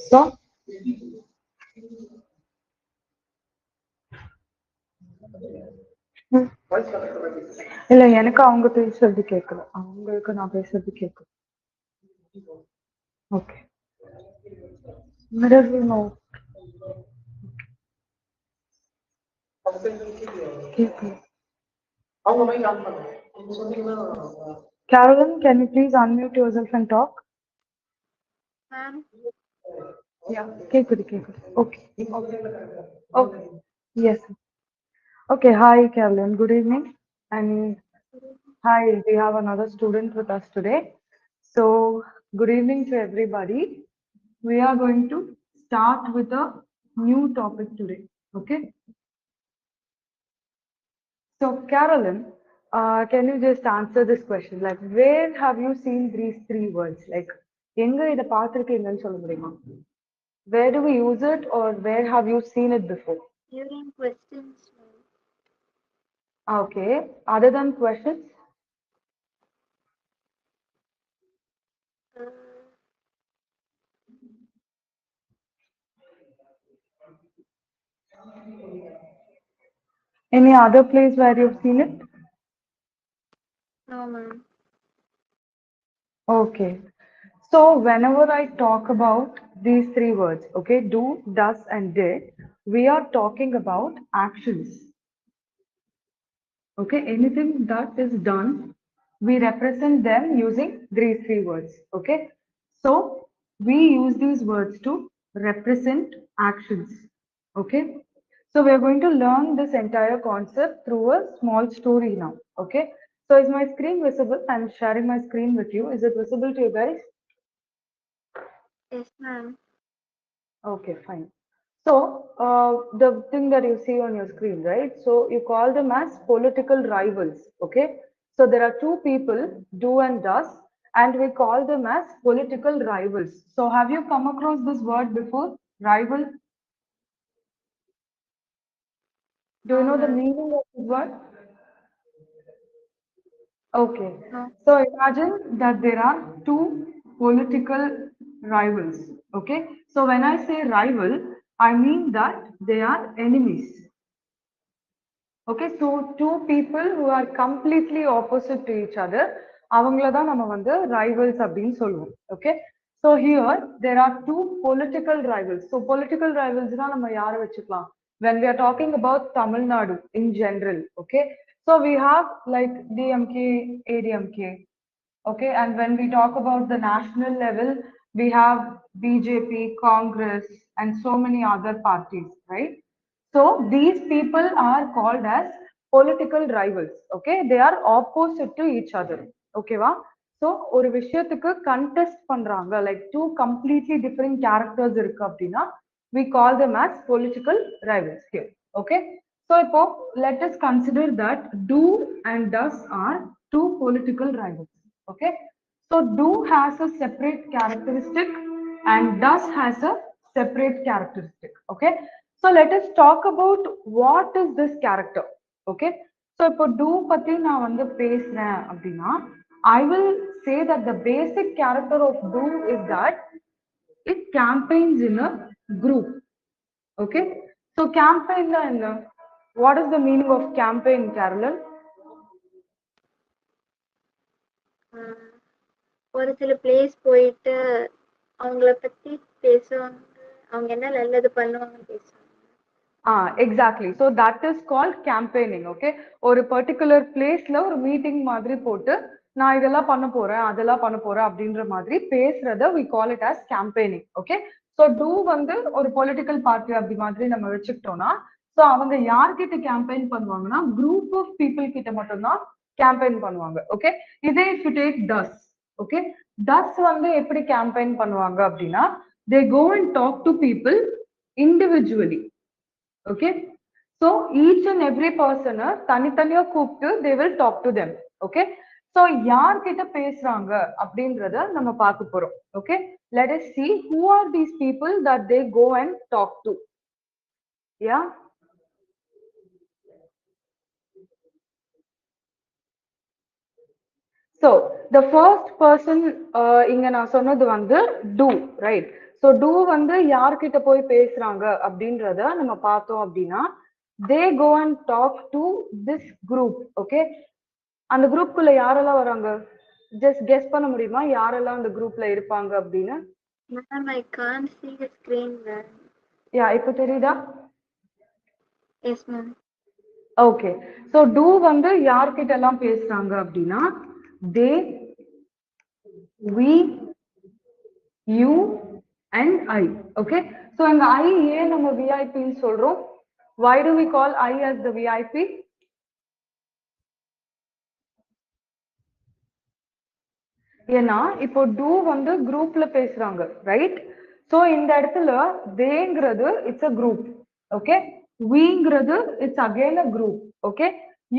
So இல்ல எனக்கு அவங்க பேசுறது கேட்கல, அவங்களுக்கு நான் பேசுறது கேட்கல. ஓகே, மிரர் நோ கேட்கல. Carolyn, can you please unmute yourself and talk? Ma'am. Yeah, கேக்குது. Okay. Okay. Yes. Okay. Hi, Carolyn. Good evening. And hi, we have another student with us today. So, good evening to everybody. We are going to start with a new topic today. Okay. So, Carolyn, can you just answer this question? Like, where have you seen these three words? Like, எங்க இத பார்த்திருக்கீங்கன்னு சொல்ல முடியுமா? Where do we use it, or where have you seen it before? During questions. Okay. Other than questions? Any other place where you've seen it? No, ma'am. Okay. So whenever I talk about these three words, okay, do, does, and did, we are talking about actions. Okay, anything that is done, we represent them using these three words. Okay, so we use these words to represent actions. Okay, so we are going to learn this entire concept through a small story now. Okay, so is my screen visible? I'm sharing my screen with you. Is it visible to you guys? Yes, ma'am. Okay, fine. So the thing that you see on your screen, right? So you call them as political rivals. Okay, so there are two people, do and does, and we call them as political rivals. So have you come across this word before, rival? Do you No, know the ma'am. meaning of this word? Okay, No. so imagine that there are two political rivals. Okay, so when I say rival, I mean that they are enemies. Okay, so two people who are completely opposite to each other, அவங்கள தான் நம்ம வந்து rivals அப்படின்னு சொல்லுவோம். Okay, so here there are two political rivals. So political rivals தான் நம்ம யாரை வச்சுக்கலாம் when we are talking about Tamil Nadu in general. Okay, so we have like DMK, ADMK. Okay, and when we talk about the national level, we have BJP, Congress, and so many other parties, right? So these people are called as political rivals. Okay, they are opposite to each other. Okay va? So ஒரு விஷயத்துக்கு contest பண்றாங்க, like two completely different characters இருக்கு அப்படின்னா we call them as political rivals here. Okay, so இப்போ let us consider that do and does are two political rivals. Okay, so do has a separate characteristic and does has a separate characteristic. Okay, so let us talk about what is this character. Okay, so இப்போ do பத்தி நான் வந்து பேசுறேன் அப்படின்னா I will say that the basic character of do is that it campaigns in a group. Okay, so campaign na enna? What is the meaning of campaign, Carolyn? ஒரு சில place போயிட்டு அவங்கள பத்தி பேசுவாங்க, அவங்க என்ன நல்லது பண்ணுவாங்கன்னு பேசுவாங்க. Exactly. So that is called campaigning. Okay, ஒரு particular placeல ஒரு மீட்டிங் மாதிரி போட்டு நான் இதெல்லாம் பண்ண போறேன் அதெல்லாம் பண்ண போறேன் அப்படின்ற மாதிரி பேசுறத we call it as campaigning. Okay, so do வந்து ஒரு political party அப்படி மாதிரி நம்ம வச்சுக்கிட்டோம்னா so அவங்க யார்கிட்ட கேம்பெயின் பண்ணுவாங்கன்னா group of people கிட்ட மட்டும்தான் கேம்பெயின் பண்ணுவாங்க. ஓகே, இதே if you take does, okay, does வந்து எப்படி கேம்பெயின் பண்ணுவாங்க அப்படின்னா they go and talk to people individually. Okay, so each and every person தனித்தனியா கூப்பிட்டு they will talk to them. Okay, so யார்கிட்ட பேசுறாங்க அப்படின்றத நம்ம பார்க்க போறோம். Okay, let us see who are these people that they go and talk to. Yeah, So the first person இங்க நான் சொன்னது வந்து do, right? So do வந்து யார்கிட்ட போய் பேசுறாங்க அப்படின்றத நம்ம பார்த்தோம் அப்படின்னா they go and talk to this group. Okay, அந்த குரூப்குள்ள யாரெல்லாம் வராங்க? ஜஸ்ட் கெஸ் பண்ண முடியுமா யாரெல்லாம் அந்த குரூப்ல இருப்பாங்க அப்படின்னு? Ma'am, I can't see the screen, ma'am. யா, இப்போ தெரியுதா? Yes, ma'am. Okay, so two வந்து யார்கிட்ட எல்லாம் பேசுறாங்க அப்படின்னா they, we, you and I. Okay, so இந்த ஐ ஏன் நம்ம விஐபின்னு சொல்றோம்? why do we call I as the VIP? ஏன்னா இப்போ டூ வந்து குரூப்ல பேசுறாங்க, ரைட்? ஸோ இந்த இடத்துல தேங்கிறது இட்ஸ் அ குரூப். ஓகே, விங்கிறது it's again a group. Okay,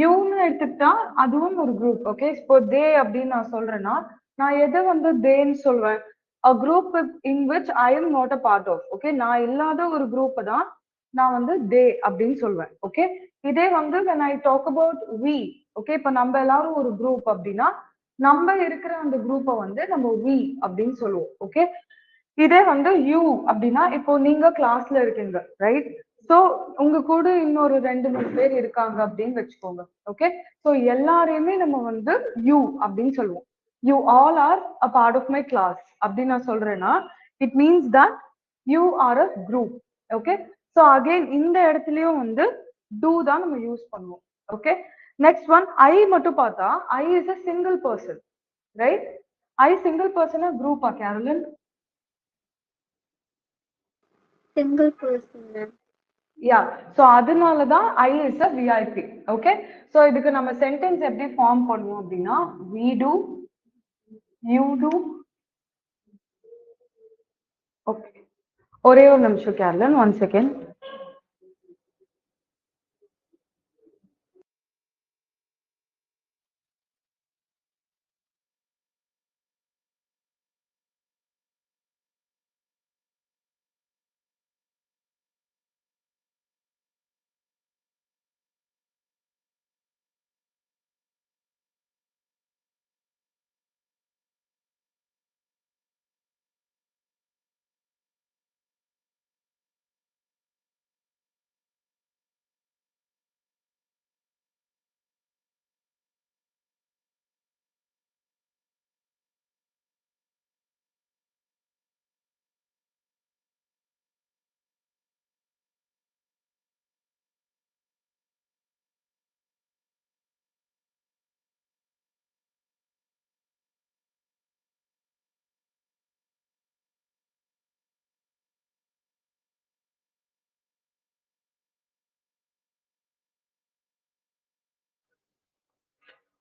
யூன்னு எடுத்துக்கிட்டா அதுவும் ஒரு குரூப். ஓகே, இப்போ தே அப்படின்னு நான் சொல்றேன்னா நான் எதை வந்து தேன்னு சொல்வேன்? a group in which I am not a part of. Okay, நான் இல்லாத ஒரு குரூப்பை தான் நான் வந்து தே அப்படின்னு சொல்வேன். ஓகே, இதே வந்து when I talk about we, okay, இப்போ நம்ம எல்லாரும் ஒரு குரூப் அப்படின்னா நம்ம இருக்கிற அந்த குரூப்பை வந்து நம்ம வி அப்படின்னு சொல்லுவோம். ஓகே, இதே வந்து யூ அப்படின்னா இப்போ நீங்க கிளாஸ்ல இருக்கீங்க, ரைட்? ஸோ உங்க கூட இன்னொரு 2 3 பேர் இருக்காங்க அப்படின்னு வச்சுக்கோங்க. ஓகே, ஸோ எல்லாரையுமே நம்ம வந்து யூ அப்படின்னு சொல்லுவோம். You all are a part of my class அப்படின்னு நான் சொல்றேன்னா it means that you are a group. Okay, so again இந்த இடத்துலயும் வந்து டூ தான் நம்ம யூஸ் பண்ணுவோம். ஓகே, நெக்ஸ்ட் ஒன் ஐ மட்டும் பார்த்தா I is a single person, right? I single person குரூப்பா கேரளன்? Single person, ma'am. Yeah, so அதனால தான் I is a VIP. Okay, so இதுக்கு நம்ம சென்டென்ஸ் எப்படி ஃபார்ம் பண்ணுவோம் அப்படின்னா we do, you do. Okay, ஒரே ஒரு நிமிஷம் கேரளன், 1 second.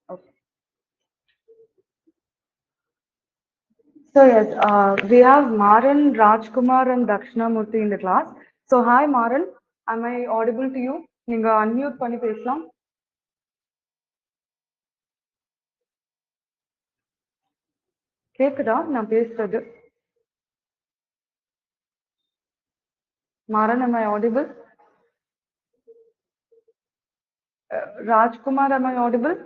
Okay. So yes, we have Maran, Rajkumar, and Dakshinamurthy in the class. So hi Maran, am I audible to you? நீங்க unmute பண்ணி பேசலாம். கேக்குதா நான் பேசுறது? Maran, am I audible? Rajkumar, am I audible?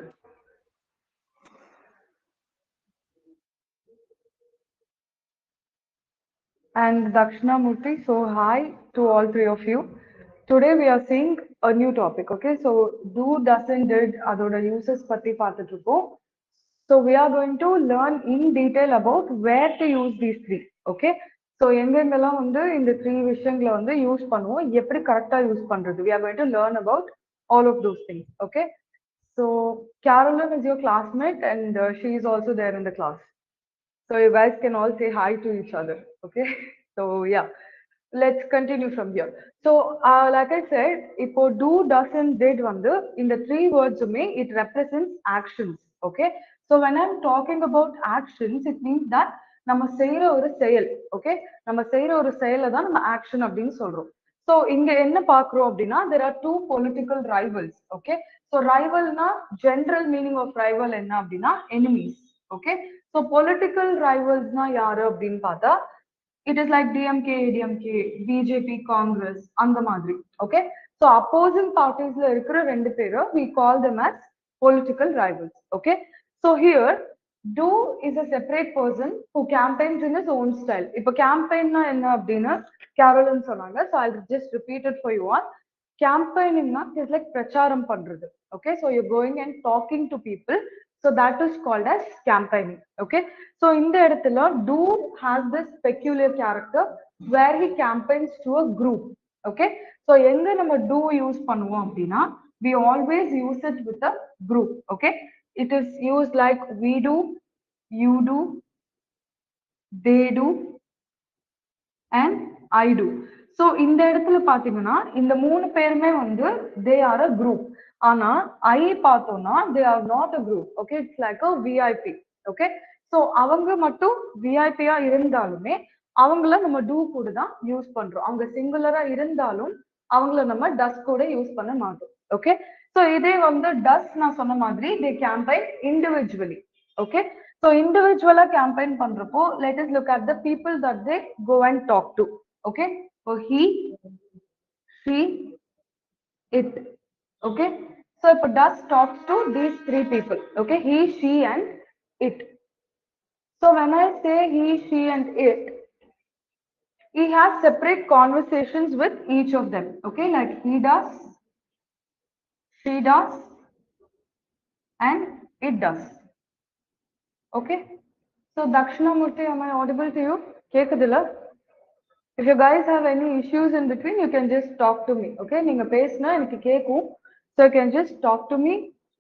And Dakshinamurthy. So hi to all 3 of you. Today we are seeing a new topic. Okay, so do, doesn't, did அதோட uses பத்தி பார்த்துட்டு இருக்கோம். So we are going to learn in detail about where to use these three. Okay, so எங்கெங்கெல்லாம் வந்து இந்த 3 விஷயங்களை வந்து use பண்ணுவோம், எப்படி கரெக்டா யூஸ் பண்றது, we are going to learn about all of those things. Okay, so Carolyn is your classmate and she is also there in the class. So you guys can all say hi to each other. Okay. So yeah, let's continue from here. So like I said, இப்போ do, doesn't, did வந்து இந்த 3 words it represents actions. Okay. So when I'm talking about actions, it means that நம்ம செய்யற ஒரு செயல். Okay. நம்ம செய்யற ஒரு செயலை தான் நம்ம action அப்படின்னு சொல்றோம். So இங்க என்ன பார்க்கிறோம் அப்படின்னா there are two political rivals. Okay. So rivalனா general meaning of rival என்ன அப்படின்னா enemies. Okay. So political rivals na யாரு அப்படின்னு பார்த்தா it is like DMK, ADMK, BJP, Congress அந்த மாதிரி. Okay. So opposing parties ல இருக்கிற 2 பேரை we call them as political rivals. Okay. So here Do is a separate person who campaigns in his own style. இப்போ campaignனா என்ன அப்படின்னா Caroline சொன்னாங்க. So I'll just repeat it for you all. Campaigning is like பிரச்சாரம் பண்றது. Okay, so you're going and talking to people. So that is called as campaigning. Okay, so இந்த இடத்துல do has this peculiar character where he campaigns to a group. Okay, so எங்க நம்ம do use பண்ணுவோம் அப்படின்னா we always use it with a group. Okay, it is used like we do, you do, they do, and I do. So இந்த இடத்துல பாத்தீங்கன்னா இந்த மூணு பேருமே வந்து they are a group. ஆனா I பார்த்தோம்னா they are not a group. Okay, it's like a VIP. Okay, so அவங்க மட்டும் VIP ஆ இருந்தாலுமே அவங்கள நம்ம do கூட தான் யூஸ் பண்றோம். அவங்க சிங்குலரா இருந்தாலும் அவங்கள நம்ம does கூட யூஸ் பண்ண மாட்டோம். Okay, so இதே வந்து does நான் சொன்ன மாதிரி they campaign individually. Okay, so individual campaign பண்றப்போ let us look at the people that they go and talk to. Okay, so he, she, it. Okay, so if does talks to these three people. Okay, he, she, and it. So when I say he, she, and it, he has separate conversations with each of them. Okay, like he does, she does, and it does. Okay, so Dakshinamurthy, am I audible to you? கேக்குதுல? If you guys have any issues in between, you can just talk to me. Okay, நீங்க பேசினா எனக்கு கேக்கும். So you can just talk to me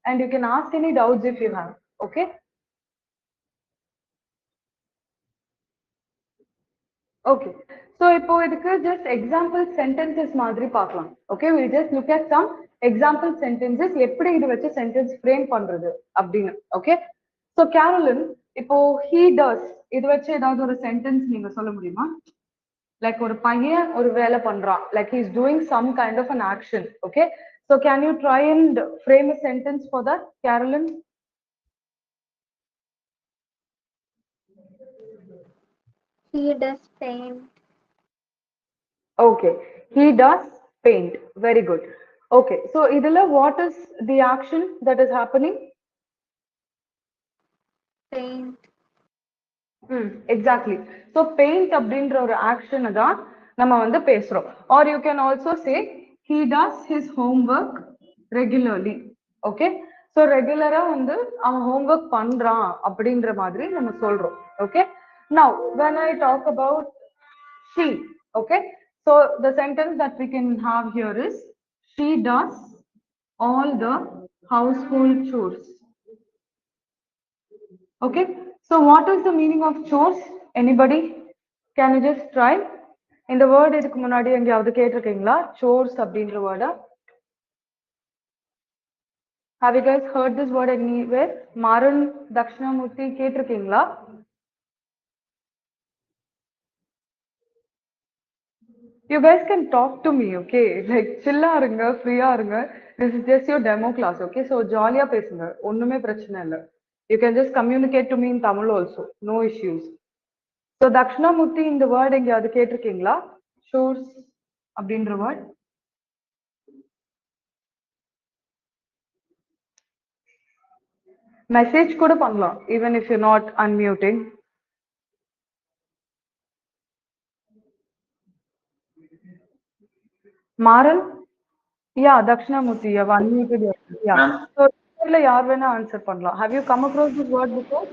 and you can ask any doubts if you have. Okay, okay, so இப்போ இதுக்கு just example sentences மாதிரி பார்க்கலாம். Okay, we just look at some example sentences எப்படி இது வச்சு sentence frame பண்றது அப்படின்னு. Okay, so Carolyn, இப்போ he does இது வச்சு ஏதாவது ஒரு sentence நீங்க சொல்ல முடியுமா? Like ஒரு பையன் ஒரு வேலை பண்றான், like he's doing some kind of an action. Okay, so can you try and frame a sentence for that, Carolyn? He does paint. Okay, he does paint. Very good. Okay, so idhula what is the action that is happening? Paint. Exactly. So paint அப்படின்ற ஒரு action தான் நம்ம வந்து பேசுறோம். Or you can also say he does his homework regularly. Okay, so ரெகுலரா வந்து அவன் homework பண்றான் அப்படின்ற மாதிரி நம்ம சொல்றோம். Okay, now when I talk about she, okay, so the sentence that we can have here is she does all the household chores. Okay, so what is the meaning of chores? Anybody? Can you just try? இந்த word இதுக்கு முன்னாடி எங்கேயாவது கேட்டிருக்கீங்களா? chores அப்படின்ற வேர்டா? Have you guys heard this word anywhere? Maran, Dakshinamurthy கேட்டிருக்கீங்களா? You guys can talk to me, okay? Like chill இருங்க, ஃப்ரீயா இருங்க. This is just your demo class, okay? So ஜாலியா பேசுங்க, ஒண்ணுமே பிரச்சனை இல்ல. You can just communicate to me in Tamil also, no issues. So Dakshinamurthy இந்த வேர்ட் எங்கேயாவது கேட்டிருக்கீங்களா? chores அப்படின்ற வேர்ட்? மெசேஜ் கூட பண்ணலாம், even if you're not unmuting. Maran? Yeah, Dakshinamurthy, you have unmuted yourself. Yeah. Ma'am So, இதுல யார் வேணா ஆன்சர் பண்ணலாம். Have you come across this word before?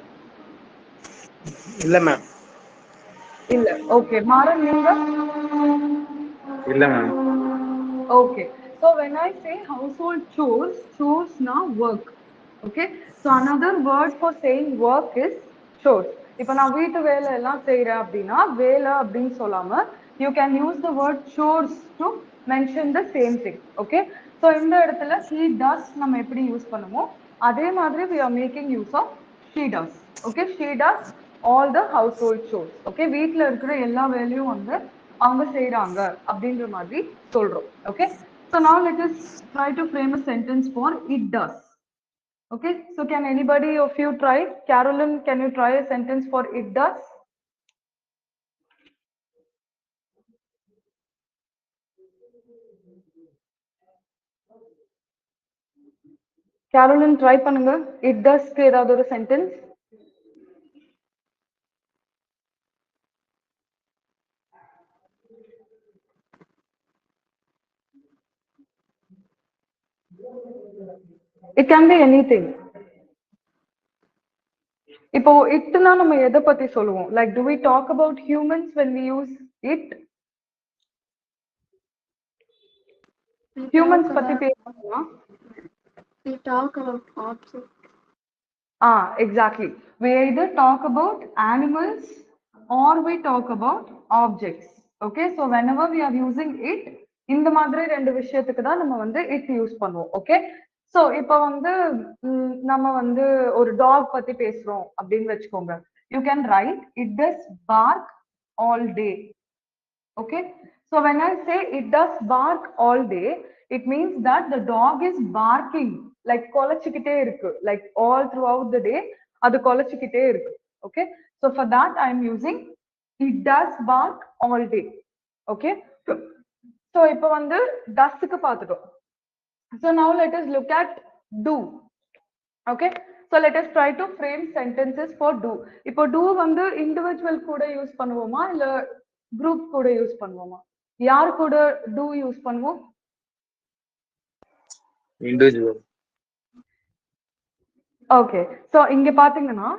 இல்ல மேம். இல்ல. Okay. மாறன் நீங்க? இல்ல ma'am. Okay. So when I say household chores, chores na work. Okay. So another word for saying work is chores. இப்போ நான் வீட்டு வேலை எல்லாம் செய்யறேன் அப்படின்னா வேலை அப்படின்னு சொல்லாம you can use the word chores to mention the same thing. Okay. So இந்த இடத்துல he does நம்ம எப்படி யூஸ் பண்ணுமோ அதே மாதிரி we are making use of she does. Okay. She does all the household chores. Okay. வீட்ல இருக்கிற எல்லா வேலையும் வந்து அவங்க செய்றாங்க அப்படின்ற மாதிரி சொல்றோம். Okay, so now let us try to frame a sentence for it does. Okay, so can anybody of you try? Carolyn, can you try a sentence for it does? Carolyn, try பண்ணுங்க. It does க்கு ஏதாவது ஒரு sentence. It can be anything. இப்போ இட்னா நம்ம எதை பத்தி சொல்லுவோம்? Like, do we talk about humans when we use it? Humans பத்தி பேசணுமா? We talk about objects. Exactly. We either talk about animals or we talk about objects. Okay, so whenever we are using it, இந்த மாதிரி ரெண்டு விஷயத்துக்கு தான் நம்ம வந்து it use பண்ணுவோம். Okay, so இப்போ வந்து நம்ம வந்து ஒரு டாக் பத்தி பேசுறோம் அப்படின்னு வச்சுக்கோங்க. You can write it does bark all day. Okay, so when I say it does bark all day, it means that the dog is barking, like கொலைச்சிக்கிட்டே இருக்கு, like all throughout the day அது கொலைச்சிக்கிட்டே இருக்கு. Okay, so for that I am using it does bark all day. Okay, so இப்போ வந்து டஸ்க்கு பார்த்துட்டோம். So now let us look at do. Okay, so let us try to frame sentences for do. இப்போ do வந்து individual கூட use பண்ணுவோமா இல்ல group கூட use பண்ணுவோமா? யார் கூட do யூஸ் பண்ணுவோம்? இண்டிவிஜுவல். ஓகே, சோ இங்க பாத்தீங்கன்னா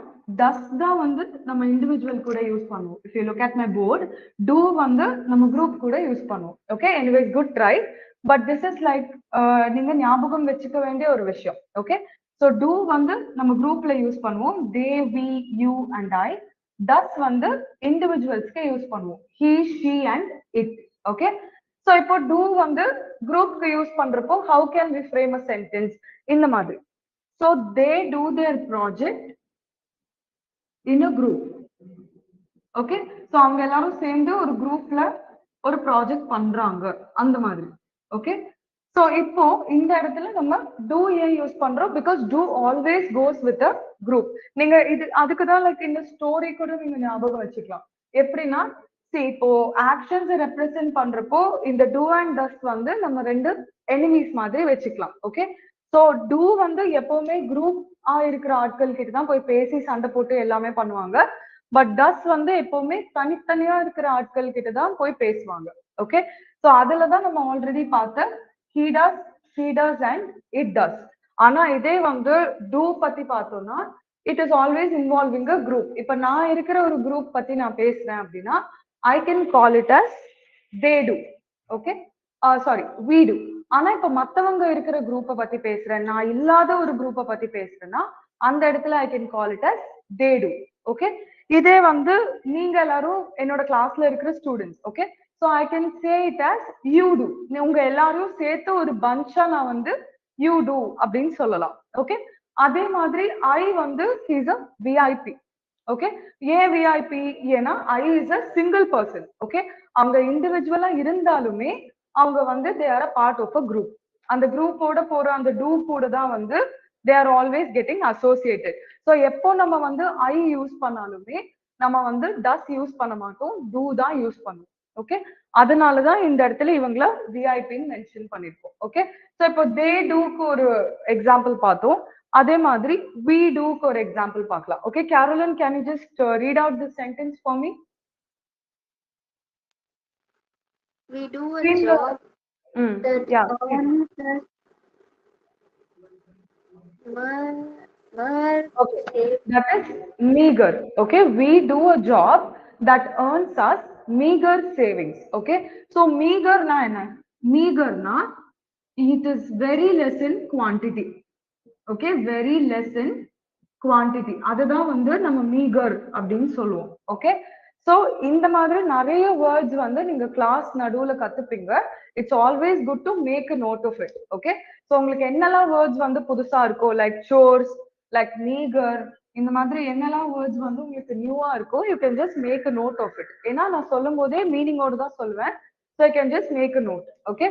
does தான் வந்து நம்ம இண்டிவிஜுவல் கூட யூஸ் பண்ணுவோம். If you look at my board, do வந்து நம்ம குரூப் கூட யூஸ் பண்ணுவோம். Okay, anyway, good try, but this is like நீங்க ஞாபகம் வச்சுக்க வேண்டிய ஒரு விஷயம். Okay, so do வந்து நம்ம குரூப்ல யூஸ் பண்ணுவோம். they, we, you and I. does வந்து இண்டிவிஜுவல்ஸ்க்கு யூஸ் பண்ணுவோம். he, she and it. Okay, so இப்போ do வந்து குரூப்க்கு யூஸ் பண்றப்போ how can we frame a sentence இந்த மாதிரி? So they do their project in a group. Okay, so அவங்க எல்லாரும் சேர்ந்து ஒரு குரூப்ல ஒரு ப்ராஜெக்ட் பண்றாங்க அந்த மாதிரி. ஓகே, so இப்போ இந்த இடத்துல நம்ம do ஏன் யூஸ் பண்றோம்? because do always goes with a group. நீங்க இது அதுக்கு தான் லைக் இந்த ஸ்டோரி கூட நீங்க ஞாபகம் வச்சுக்கலாம். எப்படின்னா see இப்போ ஆக்ஷன்ஸ் ரெப்ரசென்ட் பண்றப்போ இந்த do and does வந்து நம்ம ரெண்டு எனிமீஸ் மாதிரி வச்சுக்கலாம். ஓகே, சோ do வந்து எப்பவுமே குரூப் இருக்கிற ஆட்கள் கிட்ட தான் போய் பேசி சண்டை போட்டு எல்லாமே பண்ணுவாங்க. பட் does வந்து எப்பவுமே தனித்தனியா இருக்கிற ஆட்கள் கிட்ட தான் போய் பேசுவாங்க. ஓகே, சோ அதுல தான் நம்ம ஆல்ரெடி பார்த்த he does, she does and it does. ஆனா இதே வந்து do பத்தி பார்த்தோம்னா it is always involving a group. இப்ப நான் இருக்கிற ஒரு குரூப் பத்தி நான் பேசுறேன் அப்படின்னா I can call it as they do. Okay, sorry we do. ஆனா இப்ப மத்தவங்க இருக்கிற குரூப்பை பத்தி பேசுறேன், நான் இல்லாத ஒரு குரூப்பை பத்தி பேசுறேன்னா அந்த இடத்துல I can call it as they do. Okay, இதே வந்து நீங்க எல்லாரும் என்னோட கிளாஸ்ல இருக்கிற students. Okay, so I can say it as you do. உங்க எல்லாரும் சேர்த்து ஒரு பஞ்சா நான் வந்து you do அப்படின்னு சொல்லலாம். ஓகே, அதே மாதிரி I வந்து he's a VIP. ஓகே, ஏன் விஐபி? ஏன்னா I is a single person. Okay, அவங்க இண்டிவிஜுவலா இருந்தாலுமே அவங்க வந்து they are a part of a group. அந்த குரூப்போட போற அந்த டூ கூட தான் வந்து they are always getting associated. So எப்போ நம்ம வந்து ஐ யூஸ் பண்ணாலுமே நம்ம வந்து டஸ் யூஸ் பண்ண மாட்டோம், டூ தான் யூஸ் பண்ணுவோம். ஓகே, அதனாலதான் இந்த இடத்துல இவங்கள விஐபின்னு மென்ஷன் பண்ணிருக்கோம். ஓகே, ஸோ இப்போ தே டூக்கு ஒரு எக்ஸாம்பிள் பார்த்தோம். அதே மாதிரி we do for example பார்க்கலாம். Okay, Carolyn, can you just read out this sentence for me? We do a job that yeah, earns us okay, that is meager. Okay, we do a job that earns us meager savings. Okay, so meager na enna? Meager na it is very less in quantity. Okay, very less in quantity, அதுதான் வந்து நம்ம meagre அப்படின்னு சொல்லுவோம். Okay, so இந்த மாதிரி நிறைய words வந்து நீங்க கிளாஸ் நடுவுல கத்துப்பீங்க. It's always good to make a note of it. Okay, so உங்களுக்கு என்னெல்லாம் வேர்ட்ஸ் வந்து புதுசா இருக்கோ, லைக் சோர்ஸ், லைக் மீகர், இந்த மாதிரி என்னெல்லாம் வேர்ட்ஸ் வந்து உங்களுக்கு நியூவா இருக்கோ, you can just make a note of it. ஏன்னா நான் சொல்லும் போதே மீனிங்கோடு தான் சொல்லுவேன். So I can just make a note. Okay,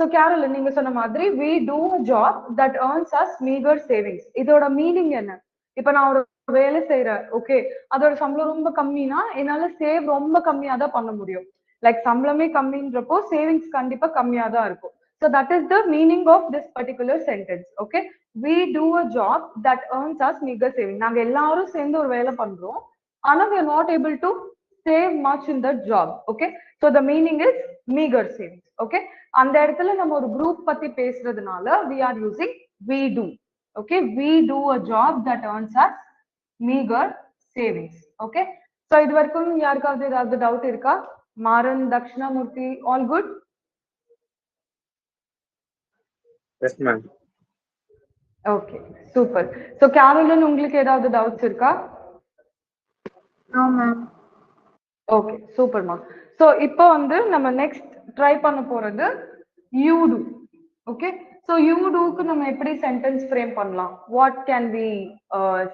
so Carolyn, நீங்க சொன்ன மாதிரி we do a job that earns us meager savings. இதோட மீனிங் என்ன? இப்ப நான் ஒரு வேலை செய்யறேன். ஓகே, அதோட சம்பளம் ரொம்ப கம்மினா என்னால சேவ் ரொம்ப கம்மியா தான் பண்ண முடியும். லைக் சம்பளமே கம்மின்றப்போ சேவிங்ஸ் கண்டிப்பா கம்மியா தான் இருக்கும். So that is the meaning of this particular sentence. Okay, we do a job that earns us meager savings. நாங்க எல்லாரும் சேர்ந்து ஒரு வேலை பண்றோம், ஆனா we are not able to save much in that job. Okay, so the meaning is meager savings. Okay, அந்த இடத்துல நம்ம ஒரு குரூப் பத்தி பேசுறதுனால we are using we do. Okay, we do a job that earns us meager savings. Okay, so இது வரைக்கும் யாருக்காவது ஏதாவது டவுட் இருக்கா? Maran, Dakshinamurthy, all good? Yes, ma'am. Okay, super. So Carolyn, உங்களுக்கு ஏதாவது டவுட்ஸ் இருக்கா? No ma'am. ஓகே, சூப்பர்மா. ஸோ இப்போ வந்து நம்ம நெக்ஸ்ட் ட்ரை பண்ண போறது you do. Okay, so you டூக்கு நம்ம எப்படி சென்டென்ஸ் ஃப்ரேம் பண்ணலாம்? What can we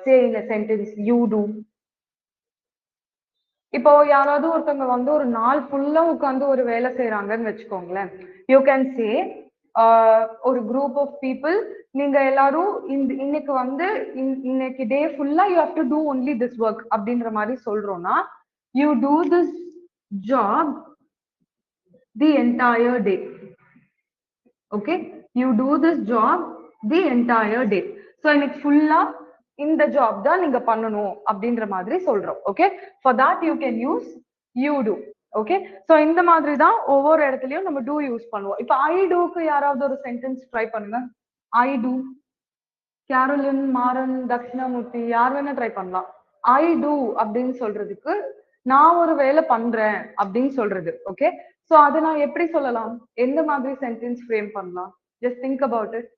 say in a sentence you do? இப்போ யாராவது ஒருத்தவங்க வந்து ஒரு நாள் ஃபுல்லா உட்காந்து ஒரு வேலை செய்யறாங்கன்னு வச்சுக்கோங்களேன். யூ கேன் சே ஒரு குரூப் ஆஃப் பீப்புள், நீங்க எல்லாரும் இன்னைக்கு வந்து இன்னைக்கு டே ஃபுல்லா you have to do only this work அப்படின்ற மாதிரி சொல்றோம்னா, you do this job the entire day. Okay, you do this job the entire day. So இன்னைக்கு ஃபுல்லா இந்த ஜாப் தான் நீங்க பண்ணணும் அப்படின்ற மாதிரி சொல்றோம். Okay, for that you can use you do. Okay, so இந்த மாதிரி தான் ஒவ்வொரு இடத்துலயும் நம்ம டூ யூஸ் பண்ணுவோம். இப்போ ஐ டூக்கு யாராவது ஒரு சென்டென்ஸ் ட்ரை பண்ணுங்க. ஐ டூ. கேரோலின், மாறன், தக்ஷணாமூர்த்தி, யார் வேணா ட்ரை பண்ணலாம். ஐ டூ அப்படின்னு சொல்றதுக்கு நான் ஒரு வேலை பண்றேன் அப்படின்னு சொல்றது. ஓகே, ஸோ அதை நான் எப்படி சொல்லலாம்? எந்த மாதிரி சென்டென்ஸ் ஃப்ரேம் பண்ணலாம்? Just think about it.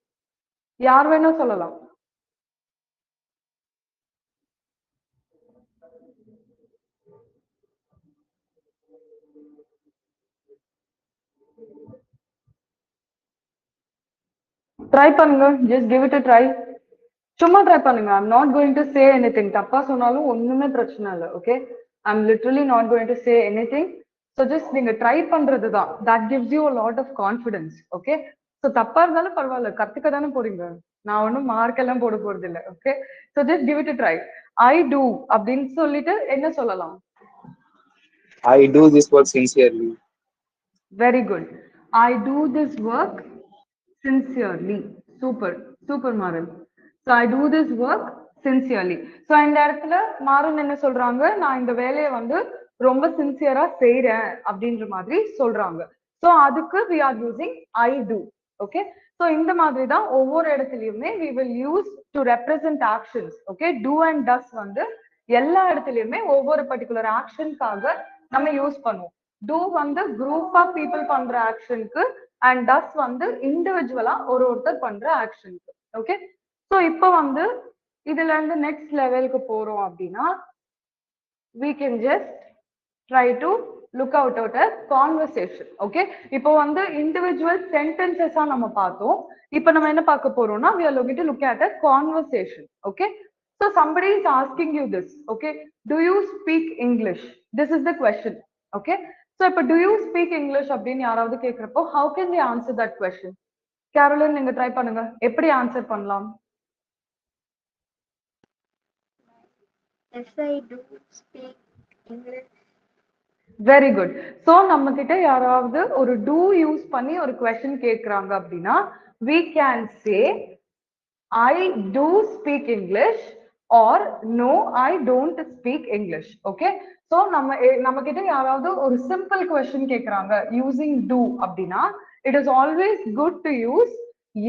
யார் வேணா சொல்லலாம். ட்ரை பண்ணுங்க, just give it a try. சும்மா ட்ரை பண்ணுங்க. I'm not going to say anything. தப்பா சொன்னாலும் ஒண்ணுமே பிரச்சனை இல்லை. Okay, I'm literally not going to say anything. So just நீங்க ட்ரை பண்றது தான், that gives you a lot of confidence. Okay, so தப்பா இருந்தாலும் பரவாயில்ல, கத்துக்க தானே போறீங்க. நான் ஒன்றும் மார்க் எல்லாம் போட போறது இல்லை. Okay, so just give it a try. I do அப்படின்னு சொல்லிட்டு என்ன சொல்லலாம்? I do this work sincerely. Very good. I do this work sincerely. Super, super Maran. So I do this work sincerely. So இந்த இடத்துல மாறன் என்ன சொல்றாங்க? நான் இந்த வேலையை வந்து ரொம்ப சின்சியரா செய்யறேன் அப்படின்ற மாதிரி சொல்றாங்க. ஸோ அதுக்கு we are using I do. Okay, so இந்த மாதிரி தான் ஒவ்வொரு இடத்துலயுமே we will use to represent actions. Okay, do and does வந்து எல்லா இடத்துலயுமே ஒவ்வொரு பர்டிகுலர் ஆக்ஷனுக்காக நம்ம யூஸ் பண்ணுவோம். டூ வந்து குரூப் ஆஃப் பீப்புள் பண்ற ஆக்ஷனுக்கு, அண்ட் டஸ் வந்து இண்டிவிஜுவலா ஒருத்தர் பண்ற ஆக்ஷனுக்கு. ஓகே, ஸோ இப்போ வந்து இதுல இருந்து நெக்ஸ்ட் லெவலுக்கு போறோம் அப்படின்னா we can just try to look out at a conversation. Okay, இப்போ வந்து individual sentences நம்ம பார்த்தோம். இப்போ நம்ம என்ன பார்க்க போறோம்னா we are going to look at a conversation. Okay, so somebody is asking you this. Okay, do you speak English? This is the question. Okay, so இப்போ do you speak English அப்படின்னு யாராவது கேக்குறப்போ how can we answer that question? Caroline, நீங்க try பண்ணுங்க, எப்படி answer பண்ணலாம்? Yes, I do speak English. Very good. So நம்ம கிட்ட யாராவது ஒரு டூ யூஸ் பண்ணி ஒரு கொஸ்டின் கேக்குறாங்க அப்படின்னா we can say I do speak English or no I don't speak English. Okay, so நம்ம கிட்ட யாராவது ஒரு சிம்பிள் கொஸ்டின் கேக்குறாங்க using do அப்படின்னா it is always good to use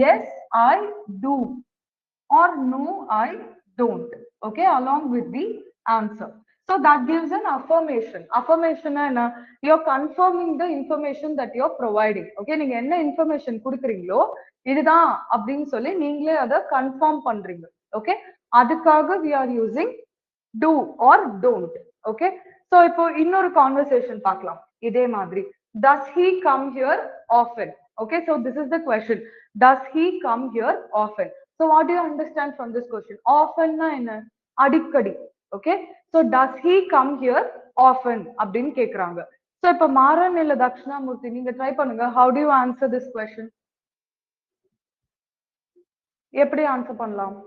yes I do or no I don't. Okay, along with the answer. So that gives an affirmation. Affirmation na you're confirming the information that you're providing. Okay, நீங்க என்ன information கொடுக்குறீங்களோ இதுதான் அப்படின்னு சொல்லி நீங்களே அதை confirm பண்றீங்க. Okay, அதுக்காக we are using do or don't. Okay, so இப்போ இன்னொரு கான்வர்சேஷன் பார்க்கலாம் இதே மாதிரி. does he come here often? Okay, so this is the question. does he come here often? So what do you understand from this question? Often na enna? அடிக்கடி. Okay, so does he come here often அப்படின்னு கேக்குறாங்க. So இப்ப மாறன் இல்ல தக்ஷணாமூர்த்தி, நீங்க try பண்ணுங்க. how do you answer this question? எப்படி answer பண்ணலாம்?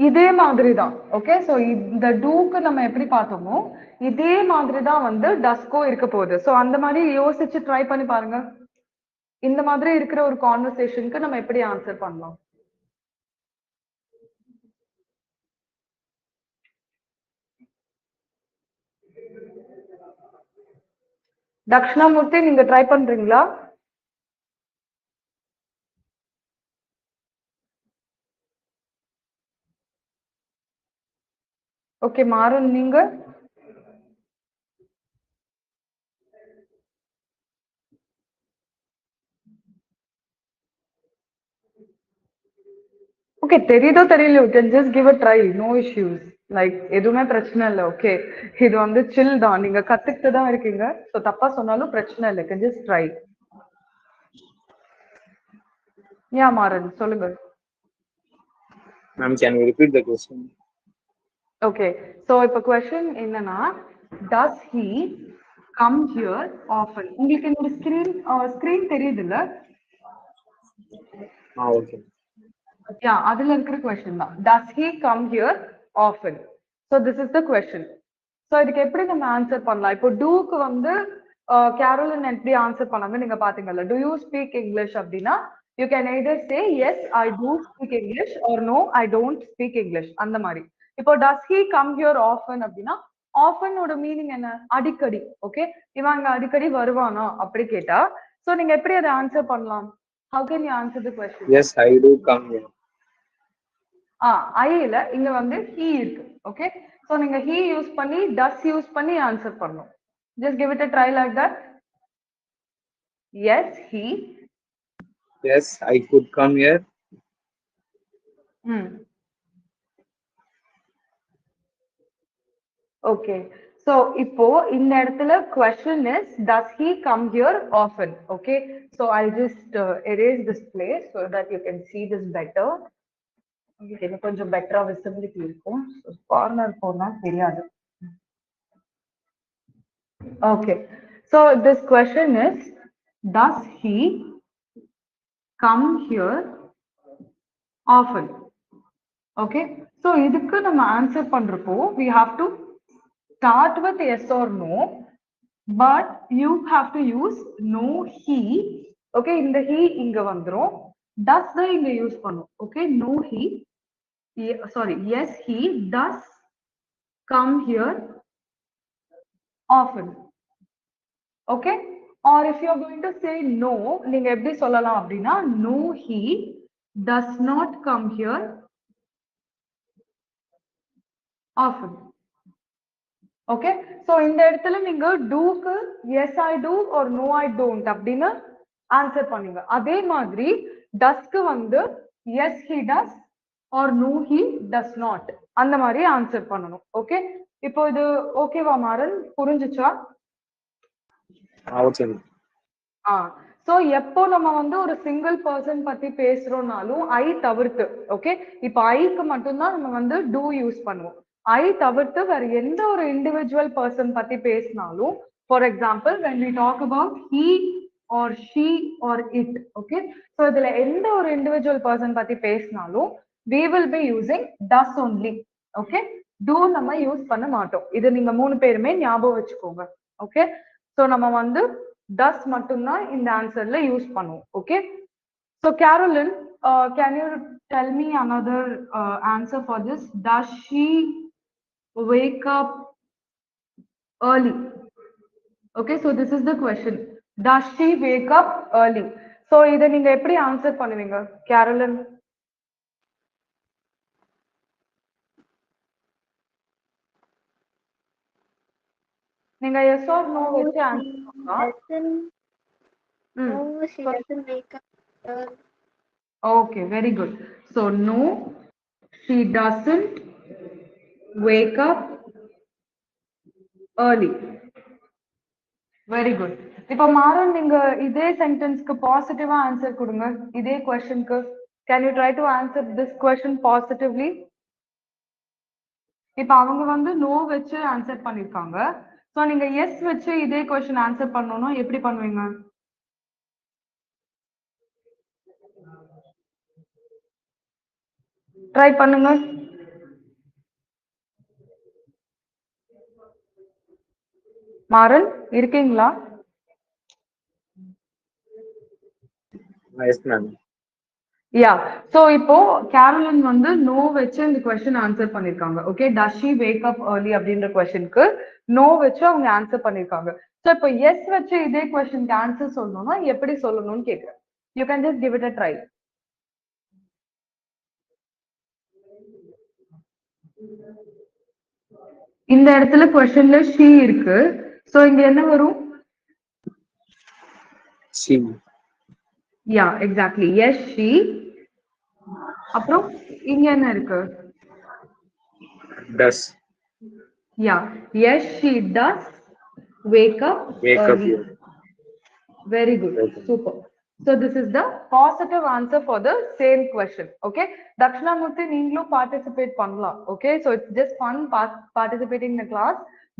இதே மாதிரி தான். ஓகே, சோ இந்த டூக்கு நம்ம எப்படி பார்த்தோமோ இதே மாதிரி தான் வந்து டஸ்கோ இருக்க போகுது. சோ அந்த மாதிரி யோசிச்சு ட்ரை பண்ணி பாருங்க. இந்த மாதிரி இருக்கிற ஒரு கான்வர்சேஷனுக்கு நம்ம எப்படி ஆன்சர் பண்ணலாம்? தக்ஷணாமூர்த்தி, நீங்க ட்ரை பண்றீங்களா? ஓகே மாறன் நீங்க ஓகே தெரியுதோ தெரியல you can just give a try no issues like எதுவுமே பிரச்சனை இல்லை ஓகே இது வந்து சில் தான் நீங்க கத்துக்கிட்டு தான் இருக்கீங்க ஸோ தப்பா சொன்னாலும் பிரச்சனை இல்லை can just try yeah Maran சொல்லுங்க Ma'am, can you repeat the question? ஓகே ஸோ இப்போ கொஸ்டின் என்னன்னா does he come here often உங்களுக்கு என்னோட ஸ்கிரீன் தெரியுதுல்ல Okay. யா அதுல இருக்கிற கொஸ்டின் தான் does he come here often so this is the question so இதுக்கு எப்படி நம்ம ஆன்சர் பண்ணலாம் இப்போ டூக்கு வந்து கேரோலின் எப்படி ஆன்சர் பண்ணாங்க நீங்க பாத்தீங்கல்ல டு யூ ஸ்பீக் இங்கிலீஷ் அப்படின்னா you can either say yes I do speak English or no I don't speak English அந்த மாதிரி இப்போ does he come here often அப்படின்னா ஆஃபனோட மீனிங் என்ன அடிக்கடி ஓகே இவன் அங்க அடிக்கடி வருவானா அப்படி கேட்டா ஸோ நீங்க எப்படி அதை ஆன்சர் பண்ணலாம் how can you answer the question Yes, I do come here. ஐல இங்க வந்து ஹீ இருக்கு ஓகே சோ நீங்க ஹீ யூஸ் பண்ணி டஸ் யூஸ் பண்ணி ஆன்சர் பண்ணணும் just give it a try like that yes he Yes, I could come here. Okay so இப்போ இந்த இடத்துல question is does he come here often okay so I'll just erase this place so that you can see this better உங்களுக்கு கொஞ்சம் பெட்டரா visibility இருக்கும் corner போனா தெரியாது okay so this question is does he come here often okay so இதுக்கு நம்ம answer பண்றப்போ we have to start with yes or no but you have to use no he okay இந்த he இங்க வந்துரும் does தான் இங்க use பண்ணும் okay no he sorry yes he does come here often okay or if you are going to say no நீங்க எப்படி சொல்லலாம் அப்படின்னா no he does not come here often okay so இந்த இடத்துல நீங்க doக்கு yes I do or no I don't அப்படின்னு answer பண்ணுங்க அதே மாதிரி டஸ்க்கு வந்து yes he does or no he does not அந்த மாதிரி ஆன்சர் பண்ணணும் ஓகே இப்போ இது ஓகேவா மாறன் புரிஞ்சுச்சா Okay. சோ எப்போ நம்ம வந்து ஒரு சிங்கிள் பர்சன் பத்தி பேசுறோம்னாலும் ஐ தவிர்த்து ஓகே இப்போ ஐக்கு மட்டும்தான் நம்ம வந்து டூ யூஸ் பண்ணுவோம் ஐ தவிர்த்து வேற எந்த ஒரு இண்டிவிஜுவல் பர்சன் பத்தி பேசினாலும் for example when we talk about he or she or it okay so இதுல எந்த ஒரு இண்டிவிஜுவல் பர்சன் பத்தி பேசினாலும் we will be using does only okay do நம்ம யூஸ் பண்ண மாட்டோம் இது நீங்க மூணு பேருமே ஞாபகம் வச்சுக்கோங்க ஓகே சோ நம்ம வந்து does மட்டும்தான் இந்த ஆன்சர்ல யூஸ் பண்ணுவோம் okay so Carolyn can you tell me another answer for this does she wake up early okay so this is the question does she wake up early so இத நீங்க எப்படி answer பண்ணுவீங்க Carolyn நீங்க yes or no வச்சு answer பண்ணலாம் No, she doesn't wake up early. okay very good so no she doesn't wake up early very good இப்போ மாறன் நீங்க இதே சென்டென்ஸ்க்கு பாசிட்டிவா ஆன்சர் கொடுங்க இதே क्वेश्चनக்கு can you try to answer this question positively இப்போ அவங்க வந்து no வச்சு ஆன்சர் பண்ணிருக்காங்க சோ நீங்க yes வச்சு இதே क्वेश्चन ஆன்சர் பண்ணனும்னா எப்படி பண்ணுவீங்க ட்ரை பண்ணுங்க மாறன் இருக்கீங்களா Yes, ma'am. யா சோ இப்போ கேரோலின் வந்து நோ வச்சு இந்த क्वेश्चन ஆன்சர் பண்ணிருக்காங்க okay does she wake up early அப்படின்ற क्वेश्चनக்கு நோ வச்சு அவங்க ஆன்சர் பண்ணிருக்காங்க சோ இப்போ எஸ் வச்சு இதே क्वेश्चनக்கு ஆன்சர் சொல்லணும்னா எப்படி சொல்லணும்னு கேக்குறேன் you can just give it a try இந்த இடத்துல கொஸ்டின்ல she இருக்கு. சோ இங்க என்ன வரும்? She. Yeah, exactly. Yes, she. அப்புறம் இங்க என்ன இருக்கு? Does. Yeah. Yes, she does wake up Wake up early. here. Very good. Okay. Super. So this is the positive answer for the same question. Okay. Dakshinamurthy, நீங்களும் participate பண்ணலாம். Okay. So it's just fun participating in the class.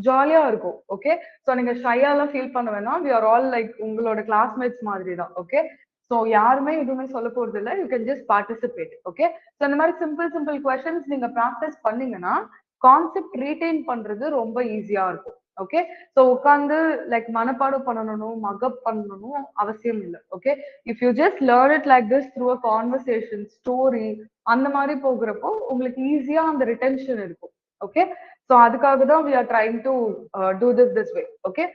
ஜாலியா இருக்கும். Okay. So நீங்க ஷையாலாம் feel பண்ண வேணாம். We are all like உங்களோட classmates மாதிரி தான். Okay. So யாருமே எதுவுமே சொல்ல போறது இல்ல. You can just participate. Okay. So இந்த மாதிரி simple questions நீங்க practice பண்ணீங்கன்னா கான்செப்ட் ரீடைன் பண்றது ரொம்ப ஈஸியா இருக்கும். ஓகே சோ உட்கார்ந்து லைக் மனப்பாடம் பண்ணணும் மகப் பண்ணணும் அவசியம் இல்லை. Okay if you just learn it like this through a conversation story அந்த மாதிரி போகிறப்போ உங்களுக்கு ஈஸியா அந்த ரிட்டென்ஷன் இருக்கும். ஓகே சோ அதுக்காக தான் we are trying to do this way. Okay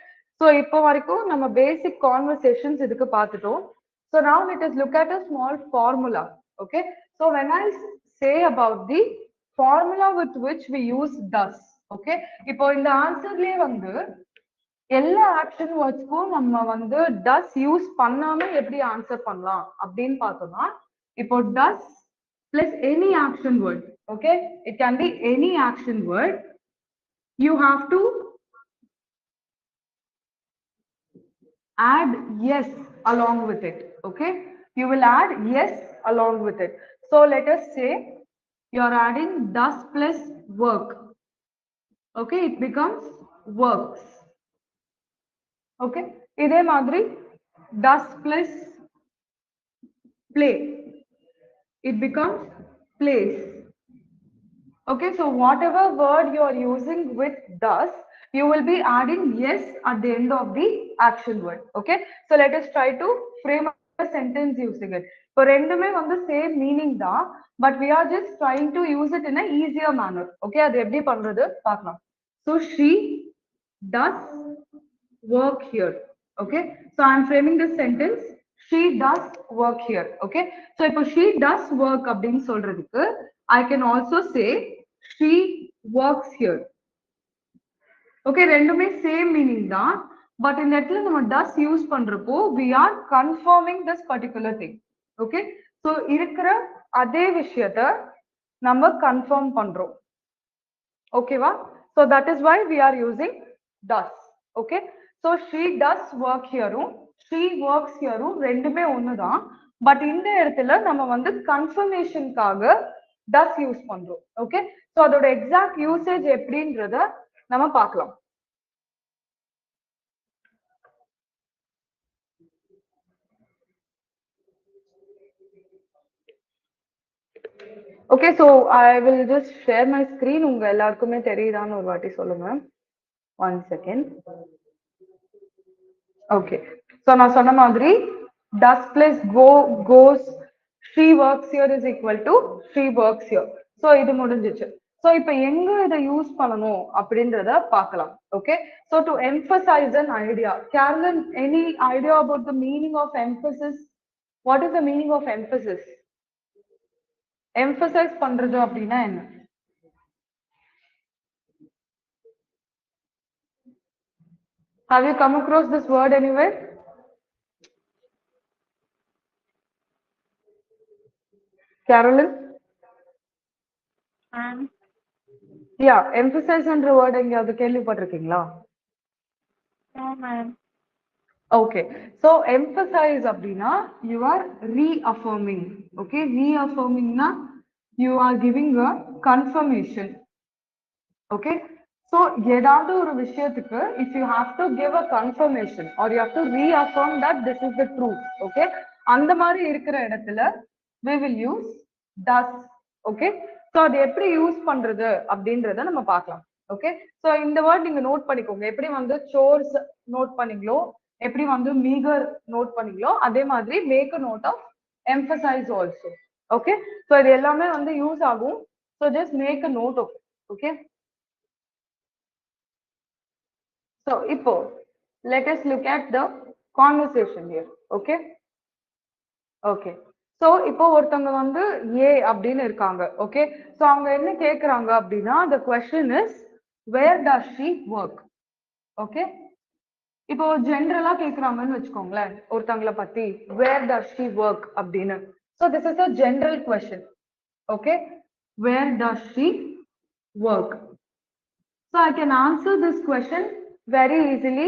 so இப்போ வரைக்கும் நம்ம பேசிக் கான்வர்சேஷன்ஸ் இதுக்கு பார்த்துட்டோம். So now let us look at a small formula. Okay so when I say about the formula with which we use does. Okay இப்போ இந்த ஆன்சர்லயே வந்து எல்லா action வேர்ட்ஸ்க்கும் நம்ம வந்து டஸ் யூஸ் பண்ணாம எப்படி ஆன்சர் பண்ணலாம் அப்படின்னு பார்த்தோம்னா இப்போ டஸ் plus any action word. Okay it can be any action word. You have to add yes along with it. Okay you will add yes along with it. So let us say you are adding does plus work. Okay it becomes works. Okay இதே மாதிரி does plus play it becomes plays. Okay so whatever word you are using with does you will be adding yes at the end of the action word. Okay so let us try to frame a sentence using it. இப்போ ரெண்டுமே வந்து same meaning தான் but we are just trying to use it in a easier manner. Okay அது எப்படி பண்றது பார்க்கலாம். So she does work here. Okay so I am framing this sentence she does work here. Okay so இப்போ she does work அப்படின்னு சொல்றதுக்கு I can also say she works here. Okay ரெண்டுமே same meaning தான் but இந்த இடத்துல நம்ம does use பண்றப்போ we are confirming this particular thing. Okay so இருக்கிற அதே விஷயத்த நம்ம கன்ஃபார்ம் பண்றோம். ஓகேவா so that is why we are using does. Okay so she does work here she works here ரெண்டுமே ஒண்ணுதான் பட் இந்த இடத்துல நம்ம வந்து கன்ஃபர்மேஷனுக்காக does யூஸ் பண்றோம். ஓகே சோ அதோட எக்ஸாக்ட் யூசேஜ் எப்படின்றத நம்ம பார்க்கலாம். Okay so I will just share my screen. உங்க எல்லாருக்குமே தெரியுதான்னு ஒரு வாட்டி சொல்லுங்க. 1 செகண்ட். ஓகே சோ நான் சொன்ன மாதிரி does plus goes she works here is equal to she works here. So இது முடிஞ்சிச்சு. சோ இப்போ எங்க இதை யூஸ் பண்ணணும் அப்படின்றத பார்க்கலாம். Okay so to emphasize an idea. Carolyn, any idea about the meaning of emphasis? What is the meaning of emphasis? emphasize பண்றது அப்படின்னா என்ன? Have you come across this word anywhere? Carolyn? Yeah, emphasize என்ற word எங்கயாவது கேள்விப்பட்டிருக்கீங்களா? No ma'am. Okay, so emphasize அப்படின்னா you are reaffirming. Okay, reaffirming na you are giving a confirmation. Okay, so ஏதாவது ஒரு விஷயத்துக்கு if you have to give a confirmation or you have to reaffirm that this is the truth. Okay, அந்த மாதிரி இருக்கிற இடத்துல we will use does. Okay, so அது எப்படி use பண்றது அப்படின்றத நம்ம பார்க்கலாம். ஓகே சோ இந்த வேர்ட் நீங்க நோட் பண்ணிக்கோங்க. எப்படி வந்து chores நோட் பண்ணீங்களோ எப்படி வந்து மீகர் நோட் பண்ணீங்களோ அதே மாதிரி make a note of emphasize also. Okay so இது எல்லாமே வந்து யூஸ் ஆகும். so just make a note of it. Okay so இப்போ let us look at the conversation here. Okay okay so இப்போ ஒருத்தவங்க வந்து ஏ அப்படின்னு இருக்காங்க. ஓகே சோ அவங்க என்ன கேக்குறாங்க அப்படின்னா the question is where does she work? Okay, இப்போ ஜென்ரலா கேக்குறாங்கன்னு வச்சுக்கோங்களேன் ஒருத்தங்கள பத்தி where does she work அப்படின்னு. So this is a general question. Okay, where does she work? So I can answer this question very easily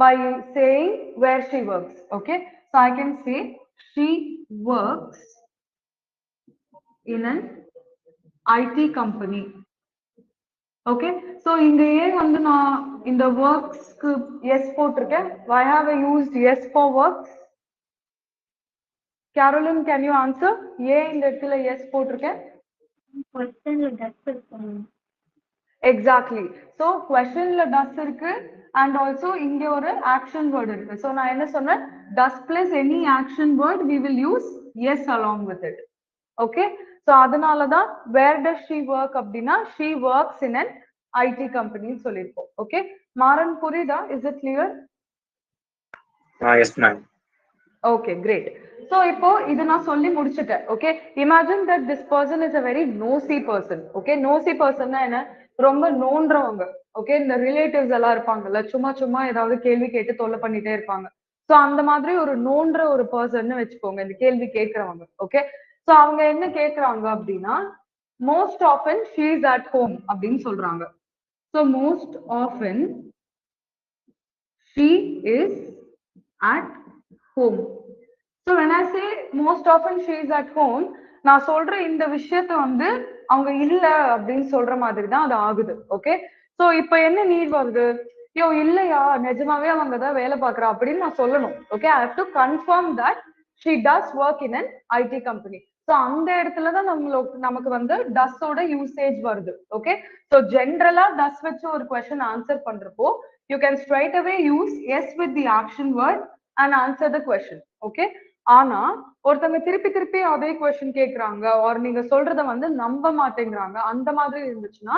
by saying where she works. Okay, so I can say she works in an IT company. Okay, so இங்க ஏன் வந்து நான் இந்த worksக்கு yes போட்டிருக்கேன்? Why have I used yes for works? Carolyn, can you answer? ஏன் இந்த இடத்துல yes போட்டிருக்கேன்? கொஸ்டின்ல டஸ் இருக்கும். Exactly. So questionல does இருக்கு and also இங்க ஒரு action word இருக்கு. So நான் என்ன சொன்னேன்? Does plus any action word we will use yes along with it. Okay, so அதனால தான் where does she work அப்படின்னா she works in an IT company சொல்லிருக்கோம். Okay, Maran புரியுதா? Is it clear? Yes, ma'am. Okay, great. So இப்போ இது நான் சொல்லி முடிச்சிட்டேன். Okay, imagine that this person is a very nosy person. Okay, nosy person னா என்ன? ரொம்ப நோன்றவங்க. Okay, இந்த ரிலேட்டிவ்ஸ் எல்லாம் இருப்பாங்கல்ல, சும்மா சும்மா ஏதாவது கேள்வி கேட்டு தொல்லை பண்ணிட்டே இருப்பாங்க. சோ அந்த மாதிரி ஒரு நோன்ற ஒரு பர்சன் வச்சுக்கோங்க, இந்த கேள்வி கேட்கறவங்க. ஓகே, சோ அவங்க என்ன கேக்குறாங்க அப்படின்னா most often she is at home அப்படின்னு சொல்றாங்க. So most often she is at home. So when I say most often she is at home, நான் சொல்ற இந்த விஷயத்தை வந்து அவங்க இல்ல அப்படின்னு சொல்ற மாதிரி தான் அது ஆகுது. ஓகே, சோ இப்போ என்ன நீட் வருது? யோ இல்லையா, நிஜமாவே அவங்க தான் வேலை பார்க்கறா அப்படின்னு நான் சொல்லணும். Okay, I have to confirm that she does work in an IT company. So அந்த இடத்துல தான் நமக்கு வந்து does ஓட யூசேஜ் வருது. ஓகே, சோ ஜென்ரலா does வச்சு ஒரு கொஸ்டின் ஆன்சர் பண்றப்போ you can straight away use yes with the action word and answer the question. Okay, ஆனா ஒருத்தவங்க திருப்பி திருப்பி அதே கொஸ்டின் கேக்குறாங்க or நீங்க சொல்றத வந்து நம்ப மாட்டேங்கிறாங்க, அந்த மாதிரி இருந்துச்சுன்னா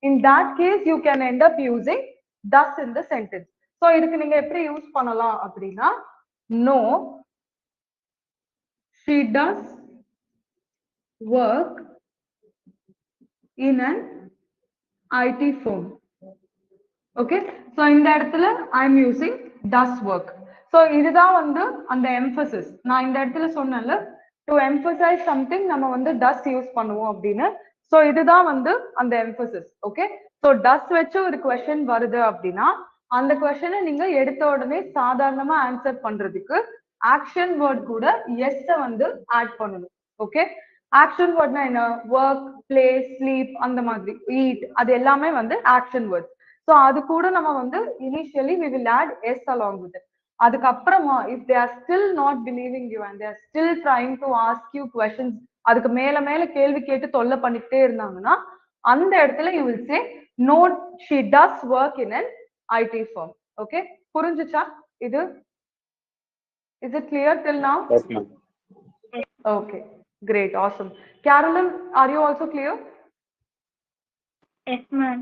in that case you can end up using does in the sentence. So இதுக்கு நீங்க எப்படி யூஸ் பண்ணலாம் அப்படின்னா no, she does work in an IT firm. Okay, so இந்த இடத்துல I am using does work. So இதுதான் வந்து அந்த emphasis. நான் இந்த இடத்துல சொன்னேன்ல to emphasize something நம்ம வந்து does யூஸ் பண்ணுவோம் அப்படின்னு. So இதுதான் வந்து அந்த emphasis. Okay, so does வச்சு ஒரு question வருது அப்படின்னா அந்த கொஸ்டினை நீங்க எடுத்த உடனே சாதாரணமா ஆன்சர் பண்றதுக்கு ஆக்ஷன் வேர்ட் கூட எஸ் வந்து ஆட் பண்ணணும். ஓகே, ஆக்ஷன் வேர்ட்னா என்ன? ஒர்க், பிளே, ஸ்லீப், அந்த மாதிரி ஈட், அது எல்லாமே வந்து ஆக்ஷன் வேர்ட். சோ அது கூட நம்ம வந்து initially we will add s along with it. அதுக்கப்புறமா if they are still not believing you and they are still trying to ask you questions, அதுக்கு மேல மேல கேள்வி கேட்டு தொல்லை பண்ணிக்கிட்டே இருந்தாங்கன்னா அந்த இடத்துல you will say no, she does work in an IT firm. Okay, புரிஞ்சுச்சா இது? Is it clear till now? Yes, ma'am. Okay, great, awesome. Carolyn, are you also clear? Yes, ma'am.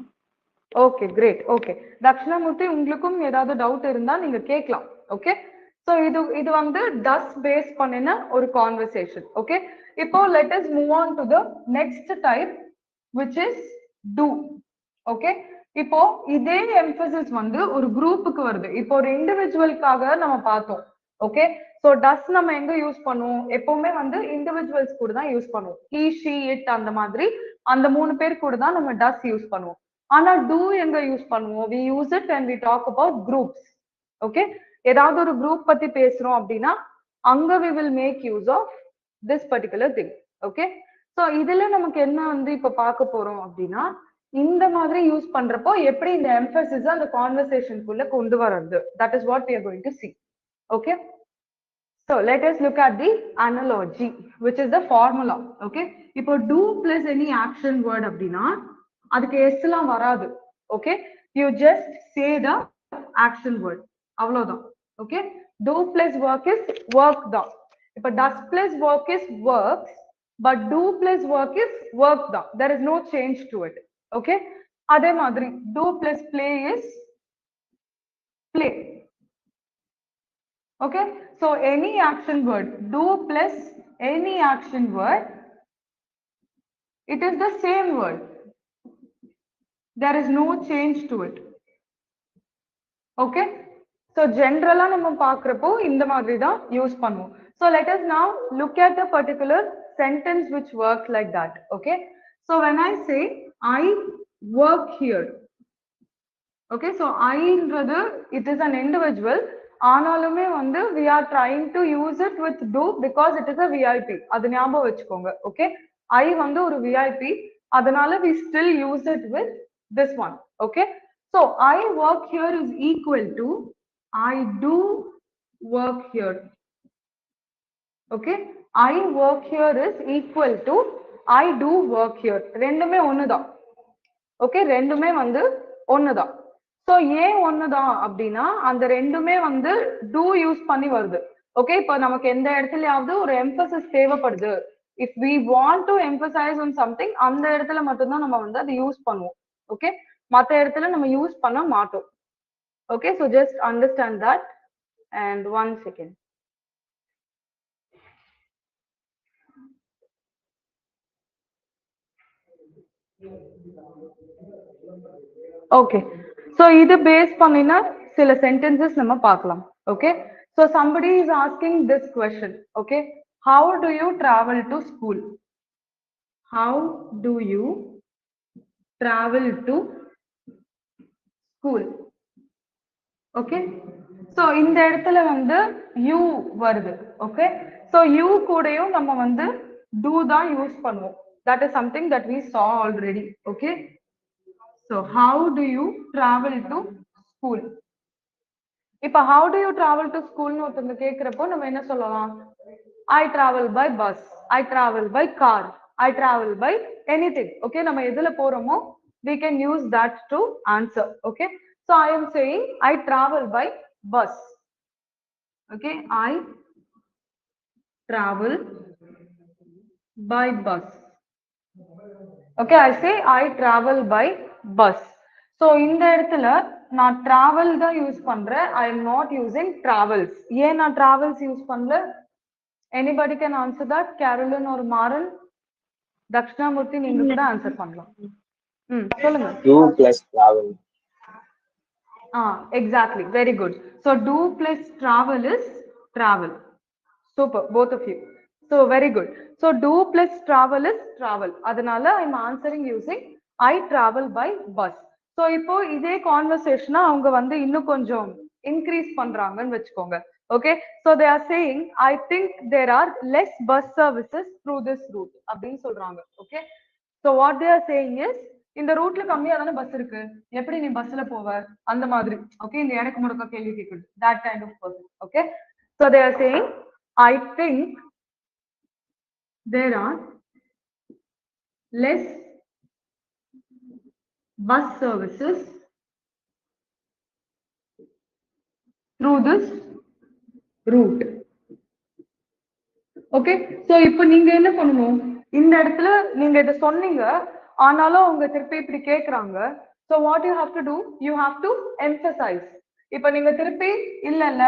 Okay, great. Okay, Dakshinamurthy, உங்களுக்கும் ஏதாவது doubt இருந்தா நீங்க கேட்கலாம். Okay, so இது வந்து டஸ் base பண்ணின ஒரு கான்வர்சேஷன். ஓகே, இப்போ let us move on to the next type which is do. Okay, இப்போ இதே எம்பசிஸ் வந்து ஒரு குரூப்புக்கு வருது. இப்போ ஒரு இண்டிவிஜுவலுக்காக நம்ம பார்த்தோம். ஓகே, சோ டஸ் நம்ம எங்க யூஸ் பண்ணுவோம்? எப்பவுமே வந்து இண்டிவிஜுவல்ஸ் கூட தான் யூஸ் பண்ணுவோம். he, she, it அந்த மாதிரி அந்த 3 பேர் கூட தான் நம்ம டஸ் யூஸ் பண்ணுவோம். ஆனா do எங்க யூஸ் பண்ணுவோம்? we use it when we talk about groups. Okay, ஏதாவது ஒரு குரூப் பத்தி பேசுறோம் அப்படின்னா அங்க we will make use of this particular thing. Okay, so இதுல நமக்கு என்ன வந்து இப்ப பார்க்க போறோம் அப்படின்னா இந்த மாதிரி யூஸ் பண்றப்போ எப்படி இந்த எம்பசிஸ் அந்த கான்வர்சேஷனுக்குள்ள கொண்டு வர்றது, that is what we are going to see. Okay, so let us look at the analogy which is the formula. Okay, இப்போ do plus any action word அப்படின்னா அதுக்கு s எல்லாம் வராது. Okay, you just say the action word, அவ்வளவுதான். Okay, do plus work is work தான். இப்போ does plus work is works, but do plus work is work தான். There is no change to it. Okay, அதே மாதிரி do plus play is play. Okay, so any action word, do plus any action word, it is the same word. there is no change to it. Okay, so generally நம்ம பார்க்கறப்போ இந்த மாதிரி தான் use பண்ணுவோம். So let us now look at a particular sentence which works like that. Okay, so when I say I work here, okay, so I ன்றது it is an individual, ஆனாலுமே வந்து we are trying to use it with do because it is a VIP. அது ஞாபகம் வச்சுக்கோங்க. Okay, I வந்து ஒரு VIP, அதனால we still use it with this one. Okay, so I work here is equal to I do work here. Okay, I work here is equal to I do work here. ரெண்டுமே ஒண்ணுதான். Okay, ரெண்டுமே வந்து ஒண்ணுதான். So ஏன் ஒண்ணுதான் அப்படின்னா அந்த ரெண்டுமே வந்து do யூஸ் பண்ணி வருது. ஓகே, இப்போ நமக்கு எந்த இடத்துலயாவது ஒரு emphasis தேவைப்படுது, if we want to emphasize on something, அந்த இடத்துல மட்டும்தான் நம்ம வந்து அதை யூஸ் பண்ணுவோம். ஓகே, மற்ற இடத்துல நம்ம யூஸ் பண்ண மாட்டோம். Okay, so just understand that. And one second. Okay, so இது பேஸ் பண்ணினா சில sentences நம்ம பார்க்கலாம். Okay, so somebody is asking this question. Okay, how do you travel to school? How do you travel to school? Okay, so இந்த இடத்துல வந்து you வருது. Okay, so you கூடயும் நம்ம வந்து do தான் யூஸ் பண்ணுவோம். That is something that we saw already. Okay, so how do you travel to school? இப்ப how do you travel to school னு ஒருத்தங்க கேக்குறப்போ நம்ம என்ன சொல்லலாம்? I travel by bus, I travel by car, I travel by anything. Okay, நம்ம எதுல போறோமோ we can use that to answer. Okay, so I am saying I travel by bus. Okay, I travel by bus. Okay, I say I travel by bus. So இந்த இடத்துல நான் travel தான் use பண்றேன், I am not using travels. ஏன் நான் travels use பண்ணல? Anybody can answer that? Carolyn or Maran? Dakshinamurthy நீங்க கூட ஆன்சர் பண்ணலாம். சொல்லுங்க. Do plus travel. Exactly, very good. So do plus travel is travel. Super, both of you. So very good. So do plus travel is travel. அதனால I am answering using I travel by bus. So இப்போ இதே conversation அவங்க வந்து இன்னும் கொஞ்சம் increase பண்றாங்கன்னு வெச்சுக்கோங்க. Okay, so they are saying I think there are less bus services through this route அப்படினு சொல்றாங்க. Okay, so what they are saying is இந்த ரூட்ல கம்மியா தான பஸ் இருக்கு, எப்படி நீ பஸ்ல போவ அந்த மாதிரி. Okay, இந்த எனக்கு முடக்க கேள்வி கேக்குது, that kind of person. Okay, so they are saying I think there are less bus services through this route. Okay, so இப்போ நீங்க என்ன பண்ணணும், இந்த இடத்துல நீங்க இத சொன்னீங்க ஆனாலும் அவங்க திருப்பி இப்படி கேக்குறாங்க. So what you have to do, you have to emphasize. இப்போ நீங்க திருப்பி இல்ல இல்ல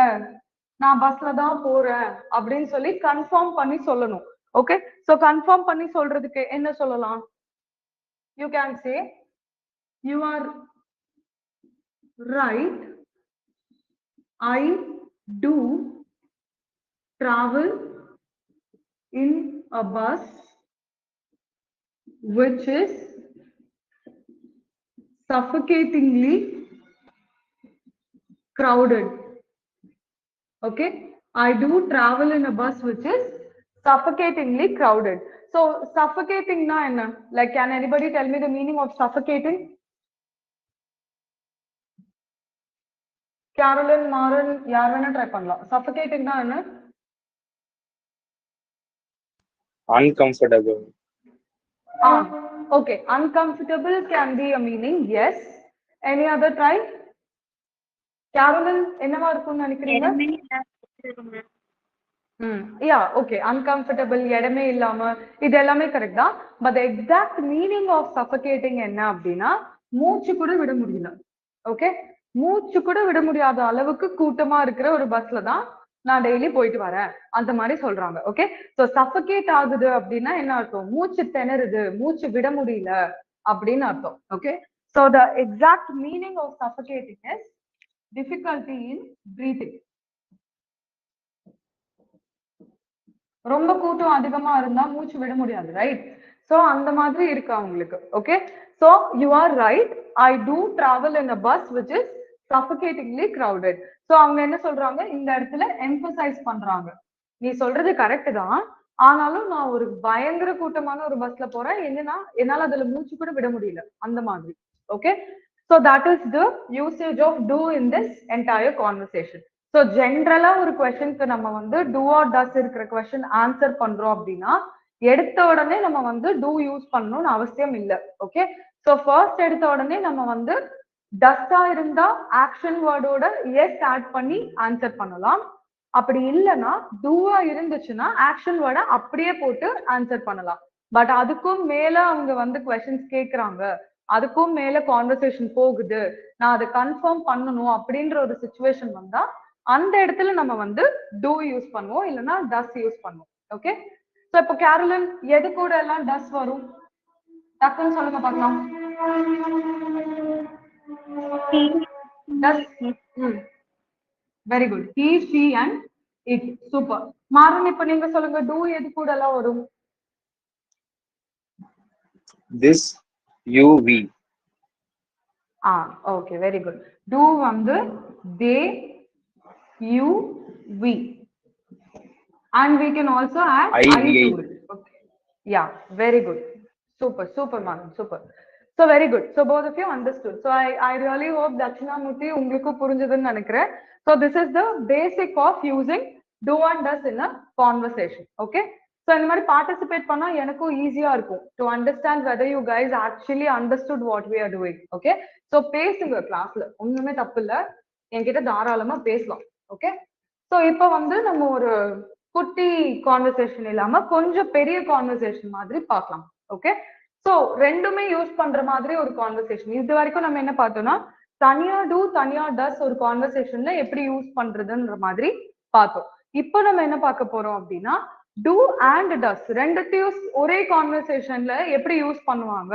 நான் பஸ்ல தான் போறேன் அப்படின்னு சொல்லி கன்ஃபார்ம் பண்ணி சொல்லணும். Okay, so கன்ஃபார்ம் பண்ணி சொல்றதுக்கு என்ன சொல்லலாம்? You can say you are right, I do travel in a bus which is suffocatingly crowded. Okay, I do travel in a bus which is suffocatingly crowded. So suffocating na enna? Like, can anybody tell me the meaning of suffocating? Carolyn, Maran, யார் வேணா try பண்ணலாம். Suffocating na enna? Uncomfortable. Okay, uncomfortable can be a meaning. Yes, any other try? Carolyn, என்னவா இருக்கும்னு நினைக்கிறீங்க? Yeah, okay, uncomfortable, இடமே இல்லாம, இது எல்லாமே கரெக்ட் தான். But the exact meaning of suffocating என்ன அப்படின்னா மூச்சு கூட விட முடியல. ஓகே, மூச்சு கூட விட முடியாத அளவுக்கு கூட்டமா இருக்கிற ஒரு பஸ்ல தான் நான் டெய்லி போயிட்டு வரேன் அந்த மாதிரி சொல்றாங்க. ஓகே, சோ சஃபகேட் ஆகுது அப்படின்னா என்ன அர்த்தம்? மூச்சு திணறுது, மூச்சு விட முடியல அப்படின்னு அர்த்தம். Okay, So the exact meaning of suffocating is difficulty in breathing. ரொம்ப கூட்டம் அதிகமா இருந்தா மூச்சு விட முடியாது, ரைட்? சோ அந்த மாதிரி இருக்கு அவங்களுக்கு. Okay, so you are right. I do travel in a bus which is suffocatingly crowded. So அவங்க என்ன சொல்றாங்க இந்த இடத்துல எம்பசைஸ் பண்றாங்க, நீ சொல்றது கரெக்ட் தான், ஆனாலும் நான் ஒரு பயங்கர கூட்டமான ஒரு பஸ்ல போறேன், என்னன்னா என்னால அதுல மூச்சு கூட விட முடியல, அந்த மாதிரி. Okay, so that is the usage of do in this entire conversation. So ஜென்ரலா ஒரு கொஸ்டினுக்கு நம்ம வந்து டூ ஆர் டஸ் இருக்கிற கொஸ்டின் ஆன்சர் பண்றோம் அப்படின்னா எடுத்த உடனே நம்ம வந்து டூ யூஸ் பண்ணணும்னு அவசியம் இல்லை. ஓகே, ஸோ ஃபர்ஸ்ட் எடுத்த உடனே நம்ம வந்து டஸ்டா இருந்தா ஆக்ஷன் வேர்டோட எஸ் ஆட் பண்ணி ஆன்சர் பண்ணலாம். அப்படி இல்லைன்னா டூவா இருந்துச்சுன்னா ஆக்ஷன் வேர்டை அப்படியே போட்டு ஆன்சர் பண்ணலாம். பட் அதுக்கும் மேல அவங்க வந்து கொஸ்டின்ஸ் கேட்கறாங்க, அதுக்கும் மேல கான்வர்சேஷன் போகுது, நான் அதை கன்ஃபார்ம் பண்ணணும் அப்படின்ற ஒரு சுச்சுவேஷன் வந்தா அந்த இடத்துல நம்ம வந்து டூ யூஸ் பண்ணுவோம், இல்லைன்னா டஸ் யூஸ் பண்ணுவோம். ஓகே, சோ இப்போ கேரோலின் எது கூட எல்லாம் டஸ் வரும் டக்குன்னு சொல்லுங்க பார்க்கலாம். Does. Very good. he she and it. Super. Maran இப்போ நீங்க சொல்லுங்க டூ எது கூட எல்லாம் வரும்? this, you, we. Okay, very good. Do வந்து they, you, we, and we can also add I to it. Okay, yeah, very good. Super man, super. So very good. So both of you understood. So I really hope Dakshinamurthy உங்களுக்கு புரிஞ்சதுன்னு நினைக்கிறேன். So this is the basic of using do and does in a conversation. Okay, so இந்த மாதிரி participate பண்ணா எனக்கும் ஈஸியா இருக்கும் to understand whether you guys actually understood what we are doing. Okay, so பேசுங்க கிளாஸ்ல, ஒண்ணுமே தப்பு இல்ல, என்கிட்ட தாராளமா பேசலாம். ஓகே, சோ இப்போ வந்து நம்ம ஒரு குட்டி கான்வர்சேஷன் இல்லாம கொஞ்சம் பெரிய கான்வர்சேஷன் மாதிரி பார்க்கலாம். ஓகே, சோ ரெண்டுமே யூஸ் பண்ற மாதிரி ஒரு கான்வர்சேஷன். இது வரைக்கும் நம்ம என்ன பார்த்தோம்னா தனியா டூ தனியா டஸ் ஒரு கான்வர்சேஷன்ல எப்படி யூஸ் பண்றதுன்ற மாதிரி பார்த்தோம். இப்போ நம்ம என்ன பார்க்க போறோம் அப்படின்னா டூ அண்ட் டஸ் ரெண்டுத்தையும் ஒரே கான்வர்சேஷன்ல எப்படி யூஸ் பண்ணுவாங்க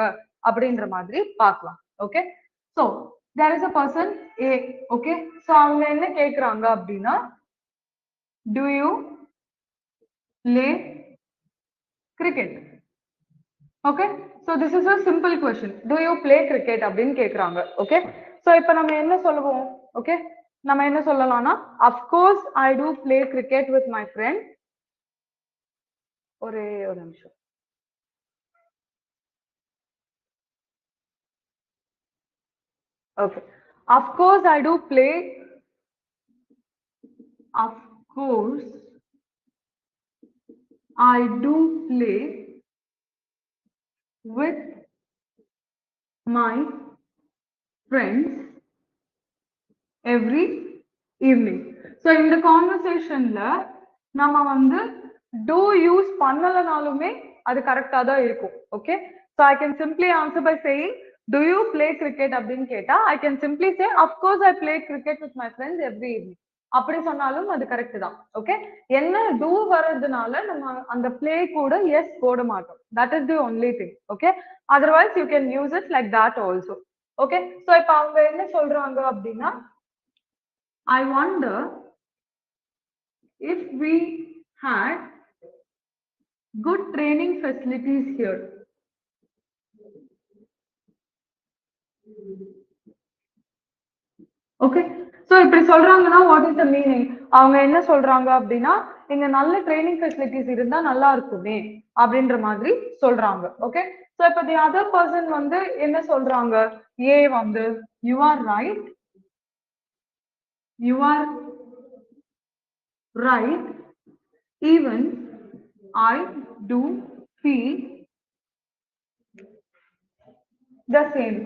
அப்படின்ற மாதிரி பார்க்கலாம். Okay, so there is a person A. Okay, so அவங்க என்ன கேக்குறாங்க அப்படின்னா do you play cricket? Okay, so this is a simple question. Do you play cricket அப்படின்னு கேக்குறாங்க. ஓகே, சோ இப்போ நம்ம என்ன சொல்லுவோம்? ஓகே, நம்ம என்ன சொல்லலாம்னா of course I do play cricket with my friend. ஒரே ஒரு நிமிஷம். Okay, of course I do play. Of course I do play with my friends every evening. So in the conversationல நம்ம வந்து do use பண்ணலனாலுமே அது கரெக்டா தான் இருக்கும். Okay, so I can simply answer by saying do you play cricket அப்படின்னு கேட்டா I can simply say of course I play cricket with my friends every evening. அப்படி சொன்னாலும் அது கரெக்ட் தான். ஓகே, என்ன do வர்றதுனால நம்ம அந்த play கூட yes போட மாட்டோம். That is the only thing. Okay, otherwise you can use it like that also. Okay, so இப்போ அவங்க என்ன சொல்றாங்க அப்படின்னா I wonder if we had good training facilities here. Okay, so இப்படி சொல்றாங்கன்னா வாட் இஸ் த மீனிங்? அவங்க என்ன சொல்றாங்க அப்படின்னா இங்க நல்ல ட்ரைனிங் ஃபெசிலிட்டிஸ் இருந்தா நல்லா இருக்குமே அப்படின்ற மாதிரி சொல்றாங்க. ஓகே, சோ இப்போ தி அதர் பர்சன் வந்து என்ன சொல்றாங்க? ஏ வந்து you are right, you are right, even I do feel the same.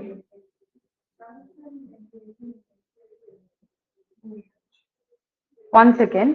One second.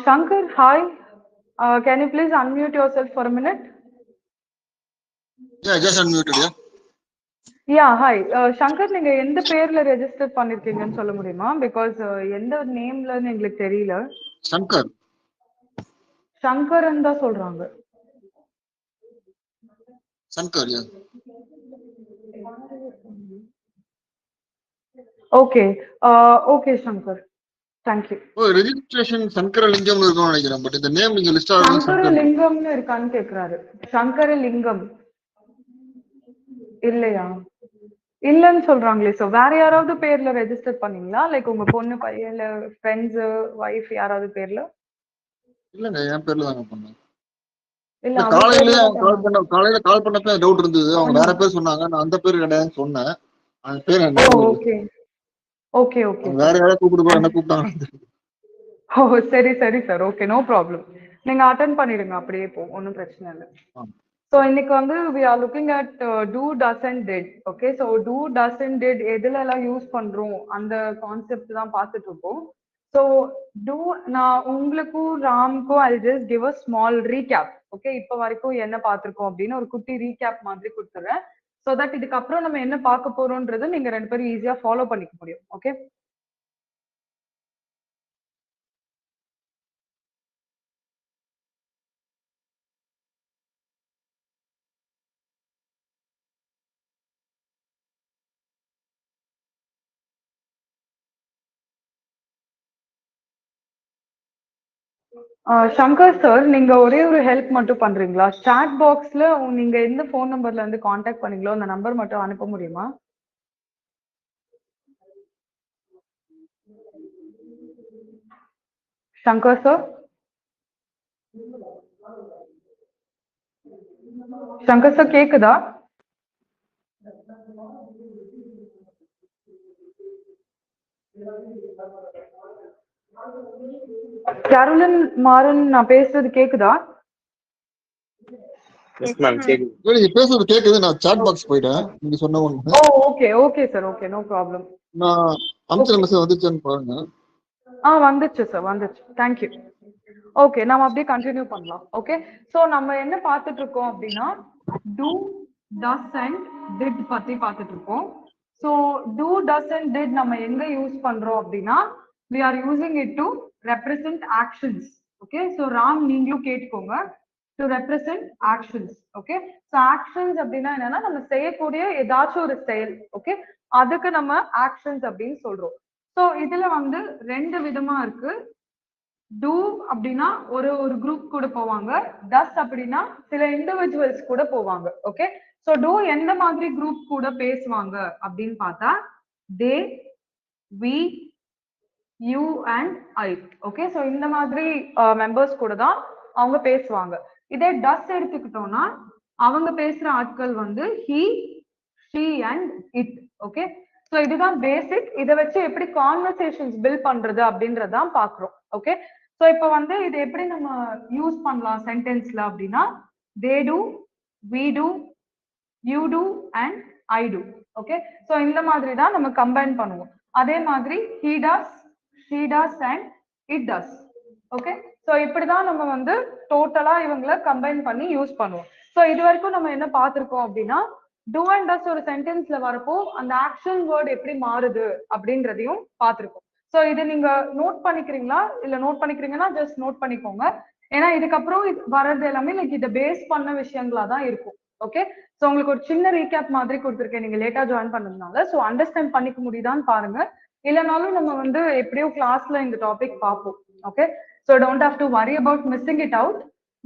Shankar, hi. Can you please unmute yourself for a minute? Yeah, just unmuted. Yeah. Yeah, hi. Shankar, நீங்க எந்த பேர்ல register பண்ணிருக்கீங்கன்னு சொல்ல முடியுமா? Because எந்த நேம்லன்னு எங்களுக்கு தெரியல. Shankar. Sankaran தான் சொல்றாங்க. Shankar, yeah. Okay. Okay, Shankar. Thank you. Oh, registration Shankaralingam இருக்கும்னு நினைக்கிறேன். பட் இந்த நேம் நீங்க லிஸ்ட் ஆகுது சங்கர். சங்கரலிங்கம்னு இருக்கான்னு கேக்குறாரு. சங்கரலிங்கம் இல்லையா? இல்லன்னு சொல்றாங்களே. சோ வேற யாராவது பேர்ல ரெஜிஸ்டர் பண்ணீங்களா? லைக் உங்க பொண்ணு பையன் இல்ல ஃப்ரெண்ட்ஸ் வைஃப் யாராவது பேர்ல? இல்லங்க, என் பேர்ல தாங்க பண்ணேன். இல்ல இல்ல, அவங்க பேர்ல காலையில கால் பண்ணப்ப டவுட் இருந்தது. அவங்க வேற பேர் சொன்னாங்க. நான் அந்த பேர் கிடையாதுன்னு சொன்னேன். அந்த பேர் என்ன? Okay okay okay. வேற யாராவது கூப்பிட்டு என்ன கூப்பிட்டாங்க. ஓ சரி சரி சார். Okay, no problem. நீங்க அட்டெண்ட் பண்ணிடுங்க அப்படியே போ, ஒன்றும் பிரச்சனை இல்லை. ஸோ இன்னைக்கு வந்து we are looking at do doesn't did. Okay, so do doesn't did எதுல எல்லாம் யூஸ் பண்றோம் அந்த கான்செப்ட் தான் பார்த்துட்டு இருக்கோம். ஸோ do நான் உங்களுக்கும் ராம்க்கும் I'll just give a small recap. Okay, இப்போ வரைக்கும் என்ன பார்த்துருக்கோம் அப்படின்னு ஒரு குட்டி ரீகேப் மாதிரி கொடுத்துறேன். ஸோ தட் இதுக்கப்புறம் நம்ம என்ன பார்க்க போறோம்ன்றது நீங்க ரெண்டு பேரும் ஈஸியா ஃபாலோ பண்ணிக்க முடியும். ஓகே, சங்கர் சார், நீங்க ஒரே ஒரு ஹெல்ப் மட்டும் பண்றீங்களா? சாட் பாக்ஸ்ல நீங்க எந்த ஃபோன் நம்பர்ல இருந்து காண்டாக்ட் பண்ணீங்களோ அந்த நம்பர் மட்டும் அனுப்ப முடியுமா? சங்கர் சார், சங்கர் சார் கேக்குதா? கேரோலின் மாறன், நான் பேசுறது கேக்குதா? எஸ் மேம் கேக்குது. நீங்க பேசுறது கேக்குது. நான் சாட் பாக்ஸ் போயிட்டேன். நீங்க சொன்ன ஒண்ணு. Oh okay okay sir. Okay, no problem. நான் அமிச்ச மெசேஜ் வந்துச்சுன்னு பாருங்க. வந்துச்சு சார், வந்துச்சு. தேங்க்யூ. ஓகே, நம்ம அப்படியே கண்டினியூ பண்ணலாம். ஓகே, ஸோ நம்ம என்ன பார்த்துட்டு இருக்கோம் அப்படின்னா டூ டஸ் அண்ட் டிட் பத்தி பார்த்துட்டு இருக்கோம். So do does and did நம்ம எங்க யூஸ் பண்றோம் அப்படின்னா we are using it to represent actions. Okay, so Ram நீங்களும் கேட்டுக்கோங்க. To represent actions. Okay, so actions அப்படின்னா என்னன்னா நம்ம செய்யக்கூடிய ஏதாச்சும் ஒரு செயல். ஓகே, அதுக்கு நம்ம ஆக்ஷன்ஸ் அப்படின்னு சொல்றோம். ஸோ இதுல வந்து ரெண்டு விதமா இருக்கு. டூ அப்படின்னா ஒரு ஒரு குரூப் கூட போவாங்க. டஸ் அப்படின்னா சில இண்டிவிஜுவல்ஸ் கூட போவாங்க. ஓகே, ஸோ டூ எந்த மாதிரி குரூப் கூட பேசுவாங்க அப்படின்னு பார்த்தா they, we, you and I. Okay, so இந்த மாதிரி மெம்பர்ஸ் கூட தான் அவங்க பேசுவாங்க. இதே டஸ் எடுத்துக்கிட்டோம்னா அவங்க பேசுற ஆட்கள் வந்து he, she and it. Okay, so இதுதான் பேசிக். இதை வச்சு எப்படி கான்வர்சேஷன்ஸ் பில்ட் பண்றது அப்படின்றதான் பாக்குறோம். ஓகே, ஸோ இப்போ வந்து இது எப்படி நம்ம யூஸ் பண்ணலாம் சென்டென்ஸ்ல அப்படின்னா they do, we do, you do and I do. Okay, so இந்த மாதிரி தான் நம்ம கம்பைன் பண்ணுவோம். அதே மாதிரி he does, she does and it does. Okay, so இப்படிதான் நம்ம வந்து டோட்டலா இவங்களை கம்பைன் பண்ணி யூஸ் பண்ணுவோம். ஸோ இது வரைக்கும் நம்ம என்ன பார்த்திருக்கோம் அப்படின்னா டூ அண்ட் டஸ் ஒரு சென்டென்ஸ்ல வரப்போ அந்த ஆக்ஷன் வேர்ட் எப்படி மாறுது அப்படின்றதையும் பார்த்திருக்கோம். ஸோ இதை நீங்க நோட் பண்ணிக்கிறீங்களா? இல்ல நோட் பண்ணிக்கிறீங்கன்னா ஜஸ்ட் நோட் பண்ணிக்கோங்க. ஏன்னா இதுக்கப்புறம் வர்றது எல்லாமே லைக் இதை பேஸ் பண்ண விஷயங்களா தான் இருக்கும். ஓகே, ஸோ உங்களுக்கு ஒரு சின்ன ரீகேப் மாதிரி கொடுத்துருக்கேன் நீங்க லேட்டா ஜாயின் பண்ணதுனால. ஸோ அண்டர்ஸ்டாண்ட் பண்ணிக்க முடியுதான்னு பாருங்க. இல்லைனாலும் நம்ம வந்து எப்படியோ கிளாஸ்ல இந்த டாபிக் பார்ப்போம். Okay, so don't have to worry about missing it out.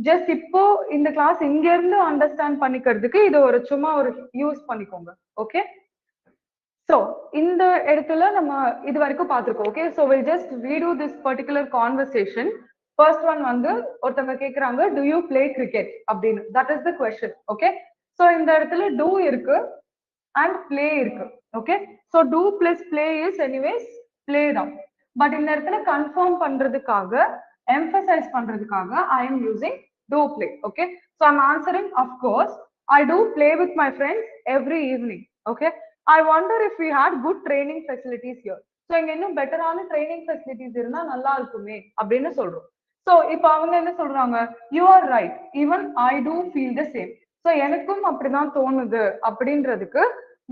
Just இப்போ இந்த கிளாஸ் இங்க இருந்து அண்டர்ஸ்டாண்ட் பண்ணிக்கிறதுக்கு இது ஒரு சும்மா ஒரு யூஸ் பண்ணிக்கோங்க. ஓகே, ஸோ இந்த இடத்துல நம்ம இது வரைக்கும் பார்த்துருக்கோம். Okay, so will just read this particular conversation. First one வந்து ஒருத்தவங்க கேட்குறாங்க டு யூ பிளே கிரிக்கெட் அப்படின்னு. That is the question. Okay, so இந்த இடத்துல டூ இருக்கு அண்ட் பிளே இருக்கு. Okay, so do plus play is anyways play தான். But இந்த இடத்துல கன்ஃபார்ம் பண்றதுக்காக, எம்பசைஸ் பண்றதுக்காக I am using do play. Okay, so I'm answering of course I do play with my friends every evening. Okay, I wonder if we had good training facilities here. So இங்க இன்னும் பெட்டரான training facilities இருந்தா நல்லா இருக்குமே அப்படின்னு சொல்றோம். So இப்போ அவங்க என்ன சொல்றாங்க, you are right, even I do feel the same. So எனக்கும் அப்படிதான் தோணுது அப்படின்றதுக்கு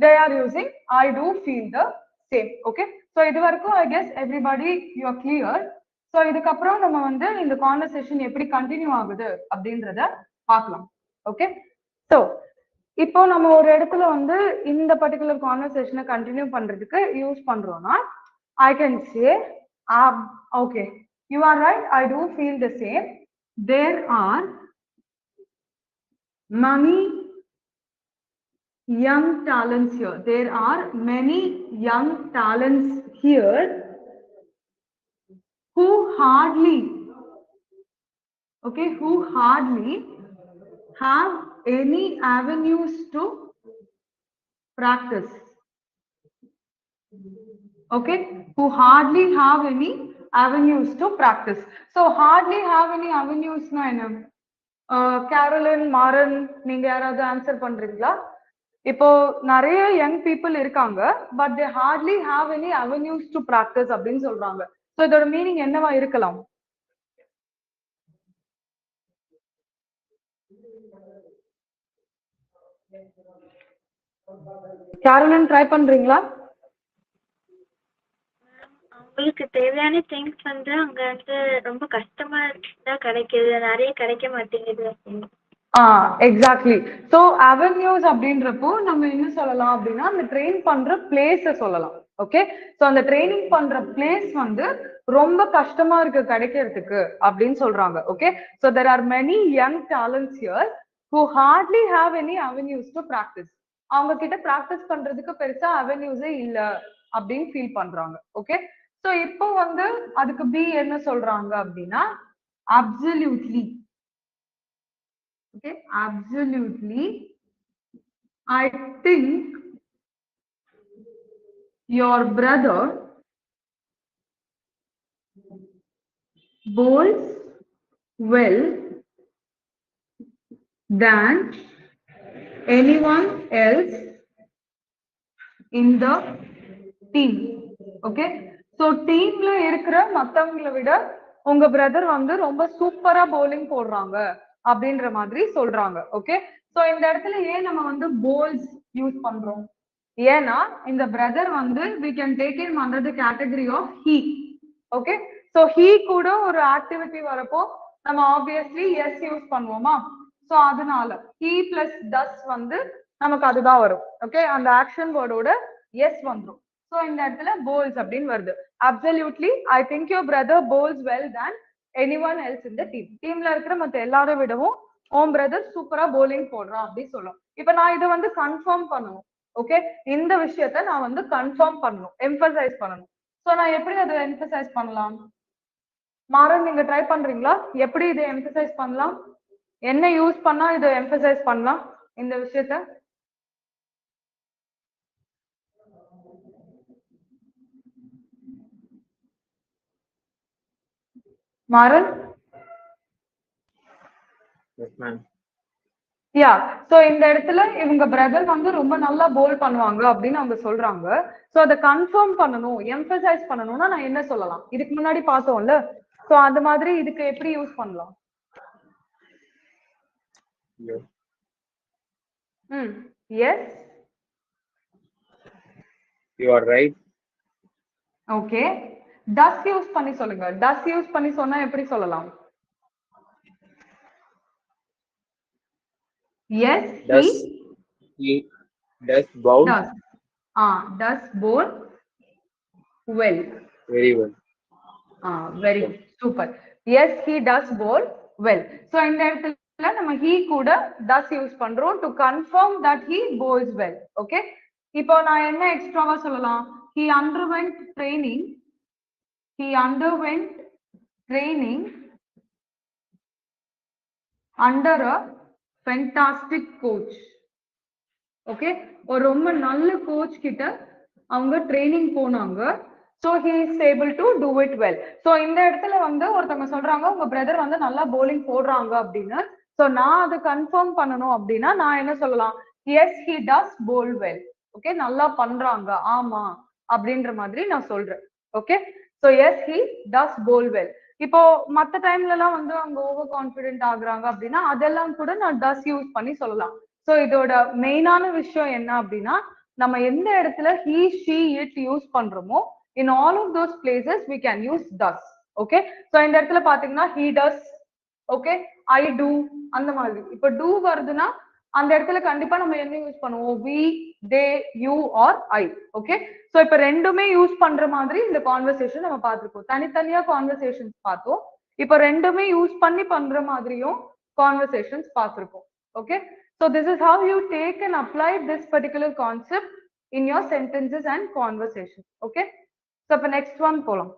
they are using I do feel the same. Okay, so இது வரைக்கும் I guess everybody you are clear. So இதுக்கப்புறம் நம்ம வந்து இந்த கான்வர்சேஷன் எப்படி கண்டினியூ ஆகுது அப்படின்றத பார்க்கலாம். ஓகே, ஸோ இப்போ நம்ம ஒரு இடத்துல வந்து இந்த பர்டிகுலர் கான்வர்சேஷனை கண்டினியூ பண்றதுக்கு யூஸ் பண்றோம்னா I can say okay, you are right, I do feel the same. There are many young talents here. There are many young talents here who hardly have any avenues to practice. Okay, who hardly have any avenues to practice. So hardly have any avenues na enna? Carolyn, Maran, நீங்க யாராவது answer பண்றீங்களா? இப்போ நிறைய young people இருக்காங்க, but they hardly have any avenues to practise அப்படின்னு சொல்றாங்க. So இதோட meaning என்னவா இருக்கலாம்? கேரோலின் ட்ரை பண்றீங்களா? அவங்களுக்கு தேவையான திங்ஸ் வந்து அங்க வந்து ரொம்ப கஷ்டமா தான் கிடைக்குது, நிறைய கிடைக்க மாட்டேங்குது. எக்ஸாக்ட்லி. ஸோ அவென்யூஸ் அப்படின்றப்போ நம்ம என்ன சொல்லலாம் அப்படின்னா அந்த ட்ரெயின் பண்ற பிளேஸ சொல்லலாம். ஓகே, ஸோ அந்த ட்ரைனிங் பண்ற பிளேஸ் வந்து ரொம்ப கஷ்டமா இருக்கு கிடைக்கிறதுக்கு அப்படின்னு சொல்றாங்க. Okay, so there are many young talents here who hardly have any avenues to practise. அவங்க கிட்ட பிராக்டிஸ் பண்றதுக்கு பெருசா அவென்யூஸே இல்ல அப்படின்னு ஃபீல் பண்றாங்க. ஓகே, ஸோ இப்போ வந்து அதுக்கு பி என்ன சொல்றாங்க அப்படின்னா absolutely. Okay, absolutely. I think your brother bowls well than anyone else in the team. Okay, so teamல இருக்கிற மத்தவங்களை விட உங்க பிரதர் வந்து ரொம்ப சூப்பரா bowling போடுறாங்க அப்படின்ற மாதிரி சொல்றாங்க. ஓகே, சோ இந்த இடத்துல ஏன் நம்ம வந்து போல்ஸ் யூஸ் பண்றோம்? ஏன்னா இந்த பிரதர் வந்து we can take him under the category of he. Okay, so he கூட ஒரு ஆக்டிவிட்டி வரப்போ நம்ம ஆப்வியஸ்லி எஸ் யூஸ் பண்ணுவோமா? சோ அதனால he plus does வந்து நமக்கு அதுதான் வரும். ஓகே, அந்த ஆக்ஷன் வேர்டோட எஸ் வந்துரும். சோ இந்த இடத்துல போல்ஸ் அப்படின்னு வருது. Absolutely, I think your brother bowls well than anyone else in the team. டீம்ல இருக்கிற மத்த எல்லாரும் விடவும் ஓம் பிரதர் சூப்பரா bowling போடுறான் அப்படி சொல்லும். இப்ப நான் இதை வந்து கன்ஃபார்ம் பண்ணணும். ஓகே, இந்த விஷயத்த நான் வந்து கன்ஃபார்ம் பண்ணணும், எம்பசைஸ் பண்ணணும். சோ நான் எப்படி அதை எம்பசைஸ் பண்ணலாம்? மாறன், நீங்க ட்ரை பண்றீங்களா? எப்படி இதை எம்பசைஸ் பண்ணலாம்? என்ன யூஸ் பண்ணா இதை எம்பசைஸ் பண்ணலாம் இந்த விஷயத்த? மாறன்? Yes, ma'am. யா, சோ இந்த இடத்துல இவங்க பிரதர் வந்து ரொம்ப நல்லா போல் பண்ணுவாங்க அப்படின்னு அவங்க சொல்றாங்க. சோ அதை கன்ஃபார்ம் பண்ணணும், எம்பசைஸ் பண்ணணும்னா நான் என்ன சொல்லலாம்? இதுக்கு முன்னாடி பார்த்தோம்ல, சோ அந்த மாதிரி இதுக்கு எப்படி யூஸ் பண்ணலாம்? Yes, You are right. Okay. Does use பண்ணி சொல்லுங்க. டஸ் யூஸ் பண்ணி சொன்னா எப்படி சொல்லலாம்? Yes, he does bowl does. Does bowl well. very well. Very good. Super. Yes, he does bowl well. So இந்த இடத்துல நம்ம he கூட does யூஸ் பண்றோம் to confirm that he bowls well. Okay, இப்போ நான் என்ன எக்ஸ்ட்ராவா சொல்லலாம்? He underwent training. He underwent training under a fantastic coach. Okay, ஒரு ரொம்ப நல்ல கோச் கிட்ட அவங்க ட்ரைனிங் போனாங்க. so he is able to do it well. so இந்த இடத்துல வந்து ஒருத்தவங்க சொல்றாங்க உங்க பிரதர் வந்து நல்லா bowling போடுறாங்க அப்படின்னு. so நான் அதை கன்ஃபார்ம் பண்ணணும் அப்படின்னா நான் என்ன சொல்லலாம்? yes, he does bowl well. Okay, நல்லா பண்றாங்க, ஆமா அப்படின்ற மாதிரி நான் சொல்றேன். Okay, so yes he does bowl well. இப்போ மற்ற டைம்ல எல்லாம் வந்து அவங்க ஓவர் கான்பிடென்ட் ஆகுறாங்க அப்படின்னா அதெல்லாம் கூட நான் டஸ் யூஸ் பண்ணி சொல்லலாம். ஸோ இதோட மெயினான விஷயம் என்ன அப்படின்னா, நம்ம எந்த இடத்துல he she it யூஸ் பண்றோமோ in all of those places we can use does. Okay, so இந்த இடத்துல பாத்தீங்கன்னா he does, okay, I do, அந்த மாதிரி. இப்போ do வருதுன்னா அந்த இடத்துல கண்டிப்பா நம்ம என்ன யூஸ் பண்ணுவோம், we, they, you or I. Okay, ஸோ இப்போ ரெண்டுமே யூஸ் பண்ற மாதிரி இந்த கான்வர்சேஷன் நம்ம பார்த்திருக்கோம். தனித்தனியா கான்வர்சேஷன்ஸ் பார்த்தோம், இப்போ ரெண்டுமே யூஸ் பண்ணி பண்ற மாதிரியும் கான்வர்சேஷன்ஸ் பார்த்திருக்கோம். Okay, so this is how you take and apply this particular concept in your sentences and conversations. Okay, so இப்போ next one போலாம்.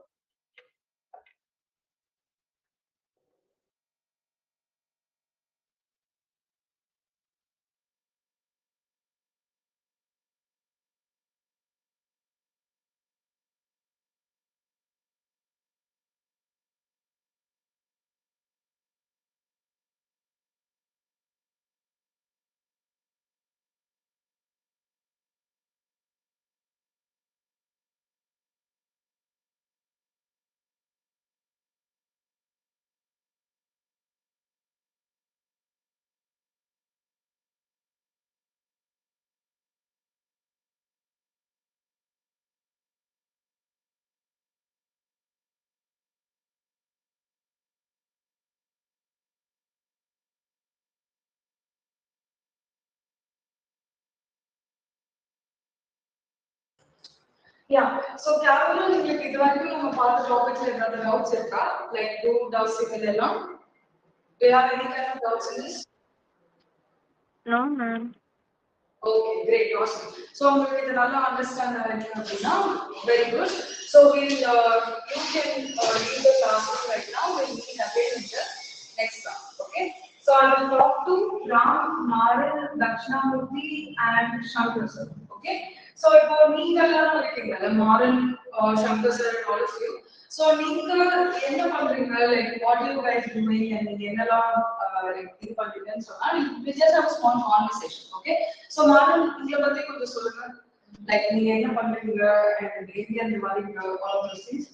Yeah, so Caroline, உங்களுக்கு இது வரைக்கும் நம்ம பார்த்த டாபிக்ஸ்ல ஏதாவது டவுட்ஸ் இருக்கா? Like do, does, இதெல்லாம். Do you have any kind of doubts in this? No, ma'am. Okay, great, awesome. So உங்களுக்கு இது நல்லா அண்டர்ஸ்டாண்ட் ஆயிடுச்சு அப்படின்னா very good. So we'll you can leave the classroom right now. We'll meet again in the next class. Okay. So I will talk to Ram, Maral, Dakshinamurthy and Shankar sir. Okay. So இப்போ நீங்க எல்லாரும் இருக்கீங்கல்ல, Maral, Shankar sir and all of you. So நீங்க என்ன பண்றீங்க, like what you guys doing and நீங்க என்னலாம் like இது பண்றீங்கன்னு சொன்னா we just have a small conversation. Okay. So Maral, உங்களை பத்தி கொஞ்சம் சொல்லுங்க, like நீங்க என்ன பண்றீங்க and எங்க இருந்து வரீங்க, all of those things.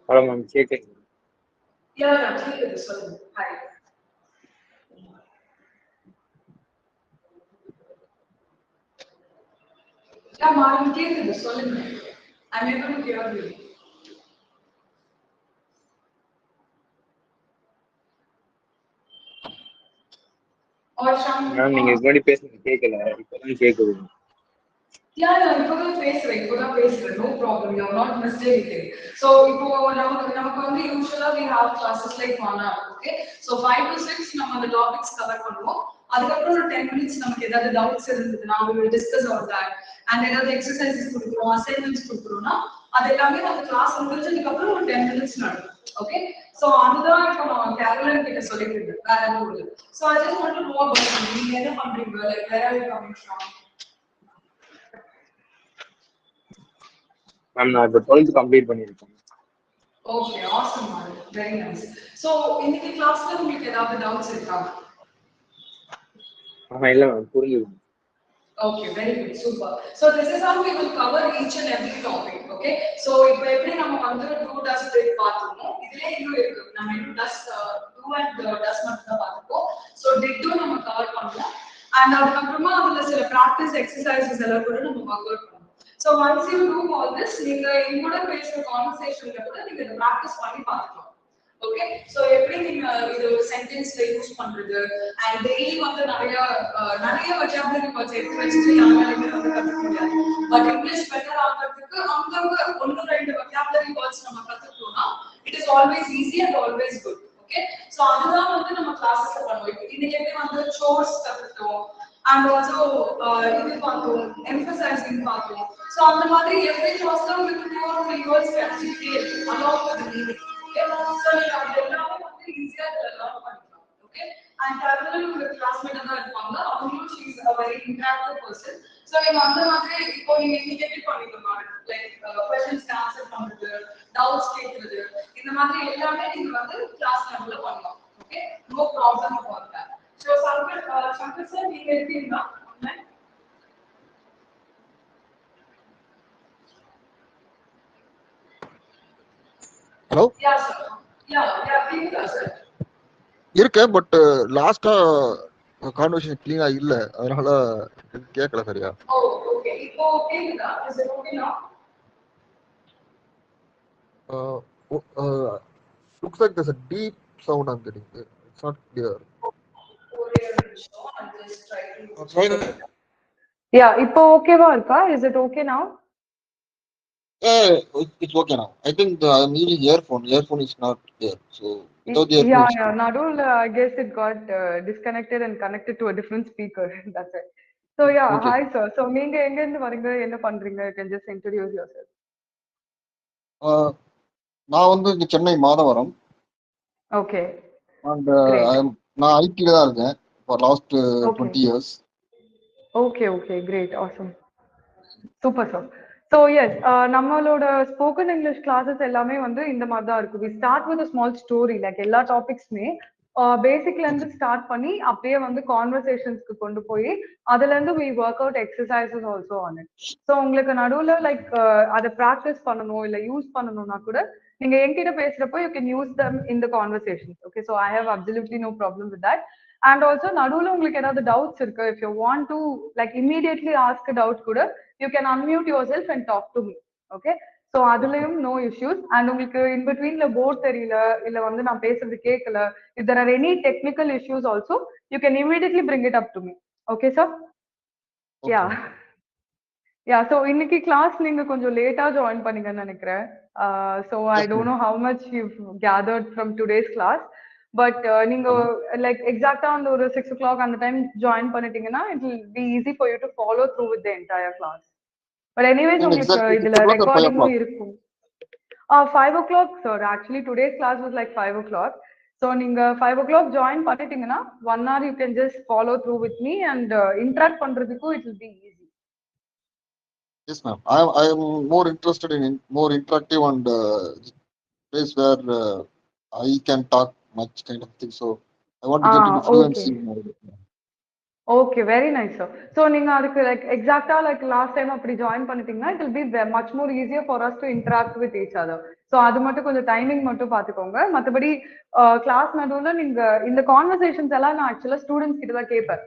Hello ma'am, கேக்குது. Yeah, கேக்குது, சொல்லுங்க. Hi. Yeah, Maral, கேக்குது, சொல்லுங்க. I'm able to hear you. Or Shankar. Ma'am நீங்க முன்னாடி பேசுறது கேட்கல, இப்பதான் கேக்குது. Yeah, இப்போதான் பேசுறேன், no problem, you have not missed anything. So இப்போ நமக்கு வந்து usually we have classes like 1 hour. Okay, so 5 to 6 நம்ம அந்த டாபிக்ஸ் கவர் பண்ணுவோம். அதுக்கப்புறம் ஒரு 10 minutes நமக்கு ஏதாவது டவுட்ஸ் இருந்ததுன்னா we will discuss on that. And ஏதாவது எக்ஸசைசஸ் கொடுக்குறோம், அசைன்மெண்ட்ஸ் கொடுக்குறோம்னா அது எல்லாமே அந்த கிளாஸ் முடிஞ்சதுக்கு அப்புறம் ஒரு 10 minutes நடக்கும். ஓகே, சோ அதுதான் இப்போ நான் கேரோலின் கிட்ட சொல்லிட்டு இருக்கேன், வேற எதுவும் இல்லை. So I just want to know about you. நீங்க என்ன பண்றீங்க, like where are you coming from? Ma'am நான் இப்போ 12th கம்ப்ளீட் பண்ணியிருக்கேன். Okay, awesome, Maral. Very nice. So இன்னைக்கு கிளாஸ்ல உங்களுக்கு ஏதாவது டவுட்ஸ் இருக்கா? இல்ல மேம், புரியுது. Okay, very good, super. So this is how we will cover each and every topic. Okay, so இப்போ எப்படி நம்ம வந்து do, does, did பார்த்தோமோ இதுல இன்னும் இருக்கு. நம்ம இன்னும் does, do and does மட்டும் தான் பார்த்துப்போம். So did நம்ம கவர் பண்ணலாம். And அதுக்கப்புறமா அதுல சில practice exercises எல்லாம் கூட நம்ம work out பண்ணலாம். So once you do all this, நீங்க இன்னோட பேசுற கான்வர்சேஷன்ல கூட நீங்க இத பிராக்டீஸ் பண்ணி பார்க்கலாம். ஓகே, சோ எப்படி நீங்க இது ஒரு சென்டென்ஸ்ல யூஸ் பண்றது and டெய்லி வந்து நிறைய vocabulary words எடுத்து வச்சிட்டு யாராலுமே வந்து கத்துக்க முடியாது. பட் இங்கிலீஷ் பெட்டர் ஆகிறதுக்கு அங்கங்க ஒன்னு ரெண்டு vocabulary words நம்ம கத்துக்கிட்டோம்னா it is always easy and always good. Okay, so அதுதான் வந்து நம்ம கிளாஸ்ல பண்ணுவோம். இன்னைக்கு எப்படி வந்து chores கத்துக்கிட்டோம் and also இது பார்த்தோம், emphasizing பார்த்தோம். So அந்த மாதிரி every class ல உங்களுக்கு 2 or 3 words specifically along with the meaning. Okay, so நீங்க அதெல்லாம் வந்து ஈஸியா லேர்ன் பண்ணிக்கலாம். Okay, and Caroline உங்க கிளாஸ்மேட் தான் இருப்பாங்க, அவங்களும் she is a very interactive person. So நீங்க அந்த மாதிரி இப்போ நீங்க இன்னைக்கு எப்படி பண்ணீங்க, like questions ஆன்சர் பண்றது, டவுட்ஸ் கேக்குறது, இந்த மாதிரி எல்லாமே நீங்க வந்து கிளாஸ் லெவல்ல பண்ணலாம். Okay, no problem about that. So Shankar sir, நீங்க இருக்கீங்களா? Hello Yeah, sir. Yeah, இருக்கீங்களா sir? இருக்கு, பட் லாஸ்டா கான்வர்சேஷன் கிளீனா இல்ல, அதனால கேட்கல சரியா. Oh, okay. இப்போ கேக்குதா? Is it okay now? Looks like there's a deep sound I'm getting. It's not clear. ஒரே ஒரு நிமிஷம். I'll just try to. Try that. Yeah, இப்போ ஓகேவா இருக்கா? Is it okay now? It's okay now. I think I'm using earphone. Earphone is not there. So without the earphone, Yeah, it's good. Nadul, I guess it got disconnected and connected to a different speaker. That's it. So yeah, Okay. hi sir. So நீங்க எங்க இருந்து வரீங்க? என்ன பண்றீங்க? You can just introduce yourself. நான் வந்து இங்க Chennai Madhavaram. Okay. And Great. நான் ஐடில தான் இருக்கேன் for last 20 Okay. years. Okay, great, awesome. Super sir. So yes, நம்மளோட spoken English classes எல்லாமே வந்து இந்த மாதிரி தான் இருக்கும். We start with a small story, like எல்லா டாபிக்ஸ்மே பேசிக்ல இருந்து ஸ்டார்ட் பண்ணி அப்படியே வந்து கான்வர்சேஷன்ஸ்க்கு கொண்டு போய் அதுல இருந்து we work out exercises also on it. So உங்களுக்கு நடுவுல லைக் அதை ப்ராக்டிஸ் பண்ணணும் இல்ல யூஸ் பண்ணணும்னா கூட நீங்க என்கிட்ட பேசுறப்போ you can use them in the conversations. Okay, so I have absolutely no problem with that. And also நடுவுல உங்களுக்கு ஏதாவது டவுட்ஸ் இருக்கு, if you want to like immediately ask a doubt கூட you can unmute yourself and talk to me. Okay, so அதுலயும் no issues. And உங்களுக்கு in betweenல board தெரியல இல்ல வந்து நான் பேசுறது கேட்கல, if there are any technical issues also you can immediately bring it up to me. Okay sir? Okay. Yeah, so இன்னைக்கு class நீங்க கொஞ்சம் லேட்டா ஜாயின் பண்ணீங்கன்னு நினைக்கிறேன். So I don't know how much you've gathered from today's class, but நீங்க like exact அந்த ஒரு 6 o'clock அந்த டைம் ஜாயின் பண்ணிட்டீங்கன்னா it will be easy for you to follow through with the entire class. But anyways And உங்களுக்கு exactly 6 இதுல o'clock or 5 ரெக்கார்டிங்கும் o'clock? இருக்கும். 5 o'clock sir, actually today's class was like 5 o'clock. So நீங்க 5 o'clock join பண்ணிட்டீங்கன்னா 1 hour you can just follow through with me and interact பண்றதுக்கும் it will be easy. Yes, ma'am. I am more interested in more interactive and place where I can talk much kind of thing. So I want to get into fluency. Okay, very nice sir. So நீங்க அதுக்கு like exact like last time அப்படி join பண்ணிட்டீங்கன்னா it will be much more easier for us to interact with each other. So அது மட்டும் கொஞ்சம் timing மட்டும் பாத்துக்கோங்க. மத்தபடி கிளாஸ் நடுவுல நீங்க இந்த கான்வர்சேஷன்ஸ் எல்லாம் நான் ஆக்சுவலா ஸ்டூடெண்ட்ஸ் கிட்ட தான் கேட்பேன்.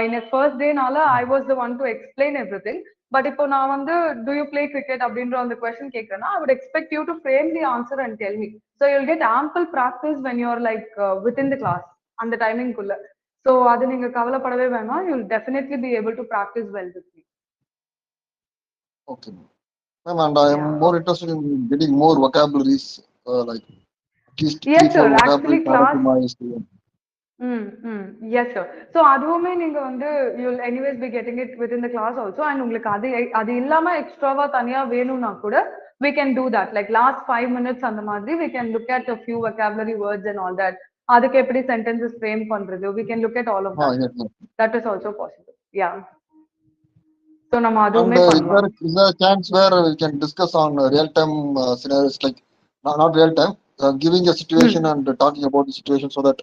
in a first dayனால I was the one to explain everything. But இப்போ நான் வந்து do you play cricket அப்படின்ற அந்த question கேட்கறேன்னா I would expect you to frame the answer and tell me. So you'll get ample practice when you're like within the class அந்த timing குள்ள. So அது நீங்க கவலைப்படவே வேணாம். You will definitely be able to practice well with me. Okay, ma'am. And I am more interested in getting more vocabularies, like at least Yes 3-4 sir, actually vocabularies added class. to my student. Yes sir. So அதுவுமே நீங்க வந்து you'll anyways be getting it within the class also. And உங்களுக்கு அது இல்லாம எக்ஸ்ட்ராவா தனியா வேணும்னா கூட we can do that. Like last 5 minutes அந்த மாதிரி we can look at a few vocabulary words and all that. அதுக்கு எப்படி sentences frame பண்றது, we can look at all of that. Yes, yes. That is also possible. Yeah. So நம்ம And அதுவுமே பண்ணலாம். is there a chance where we can discuss on real-time scenarios, like not real-time, giving a situation and talking about the situation so that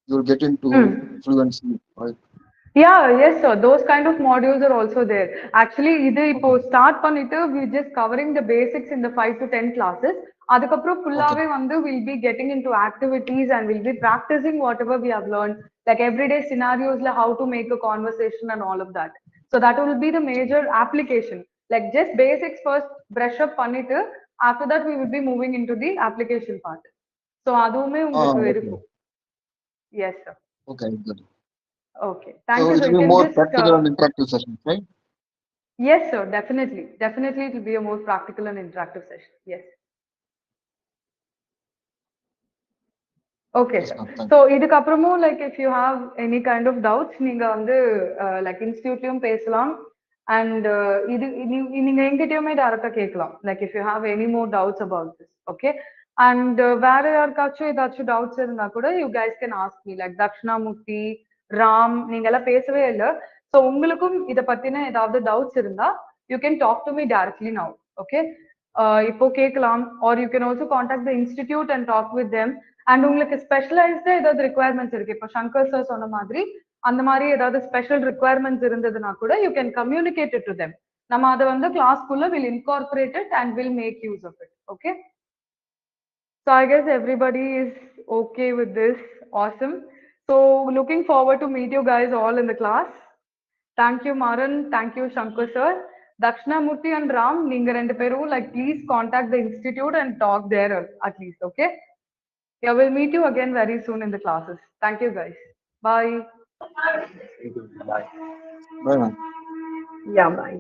you'll get into fluency, right? Yeah, yes sir, those kind of modules are also there. Actually இது இப்போ start பண்ணிட்டு we just covering the basics in the 5 to 10 classes. அதுக்கப்புறம் ஃபுல்லாவே வந்து we'll be getting into activities and we'll be practicing whatever we have learned, like everyday scenarios, like how to make a conversation and all of that. So that will be the major application. Like just basics first brush up பண்ணிட்டு after that we will be moving into the application part. So அதுவுமே உங்களுக்கு இருக்கும். Yes sir. Okay, good. Okay, thank So you it sir. will You be can more just practical and interactive sessions, right? yes sir, definitely it will be a more practical and interactive session. Yes. Okay Yes, sir. ma'am. Thank So இதுக்கு அப்புறமும் like if you have any kind of doubts நீங்க வந்து like இன்ஸ்டிடியூட்லயும் பேசலாம் and இது நீங்க எங்கிட்டயுமே டைரக்டா கேட்கலாம், like if you have any more doubts about this. Okay, and வேற யாருக்காச்சும் ஏதாச்சும் டவுட்ஸ் இருந்தா கூட you guys can ask me, like Dakshinamurthy, Ram, நீங்க எல்லாம் பேசவே இல்ல. So உங்களுக்கும் இத பத்தின ஏதாவது டவுட்ஸ் இருந்தா you can talk to me directly now. Okay, இப்போ கேட்கலாம், or you can also contact the institute and talk with them. And உங்களுக்கு ஸ்பெஷலைஸ்டா ஏதாவது ரிக்குவயர்மெண்ட்ஸ் இருக்கு, இப்போ சங்கர் சார் சொன்ன மாதிரி அந்த மாதிரி ஏதாவது ஸ்பெஷல் requirements இருந்ததுன்னா கூட you can communicate it to them. நம்ம அதை வந்து கிளாஸ்க்குள்ள will incorporate it and will make use of it. Okay. So I guess everybody is okay with this. Awesome. So looking forward to meet you guys all in the class. Thank you, Maran. Thank you, Shankar sir. Dakshinamurthy and Ram, நீங்க ரெண்டு பேரும் like please contact the institute and talk there at least. Okay. Yeah, we'll meet you again very soon in the classes. Thank you guys. Bye. Thank you. Bye. Bye, man. Yeah, bye.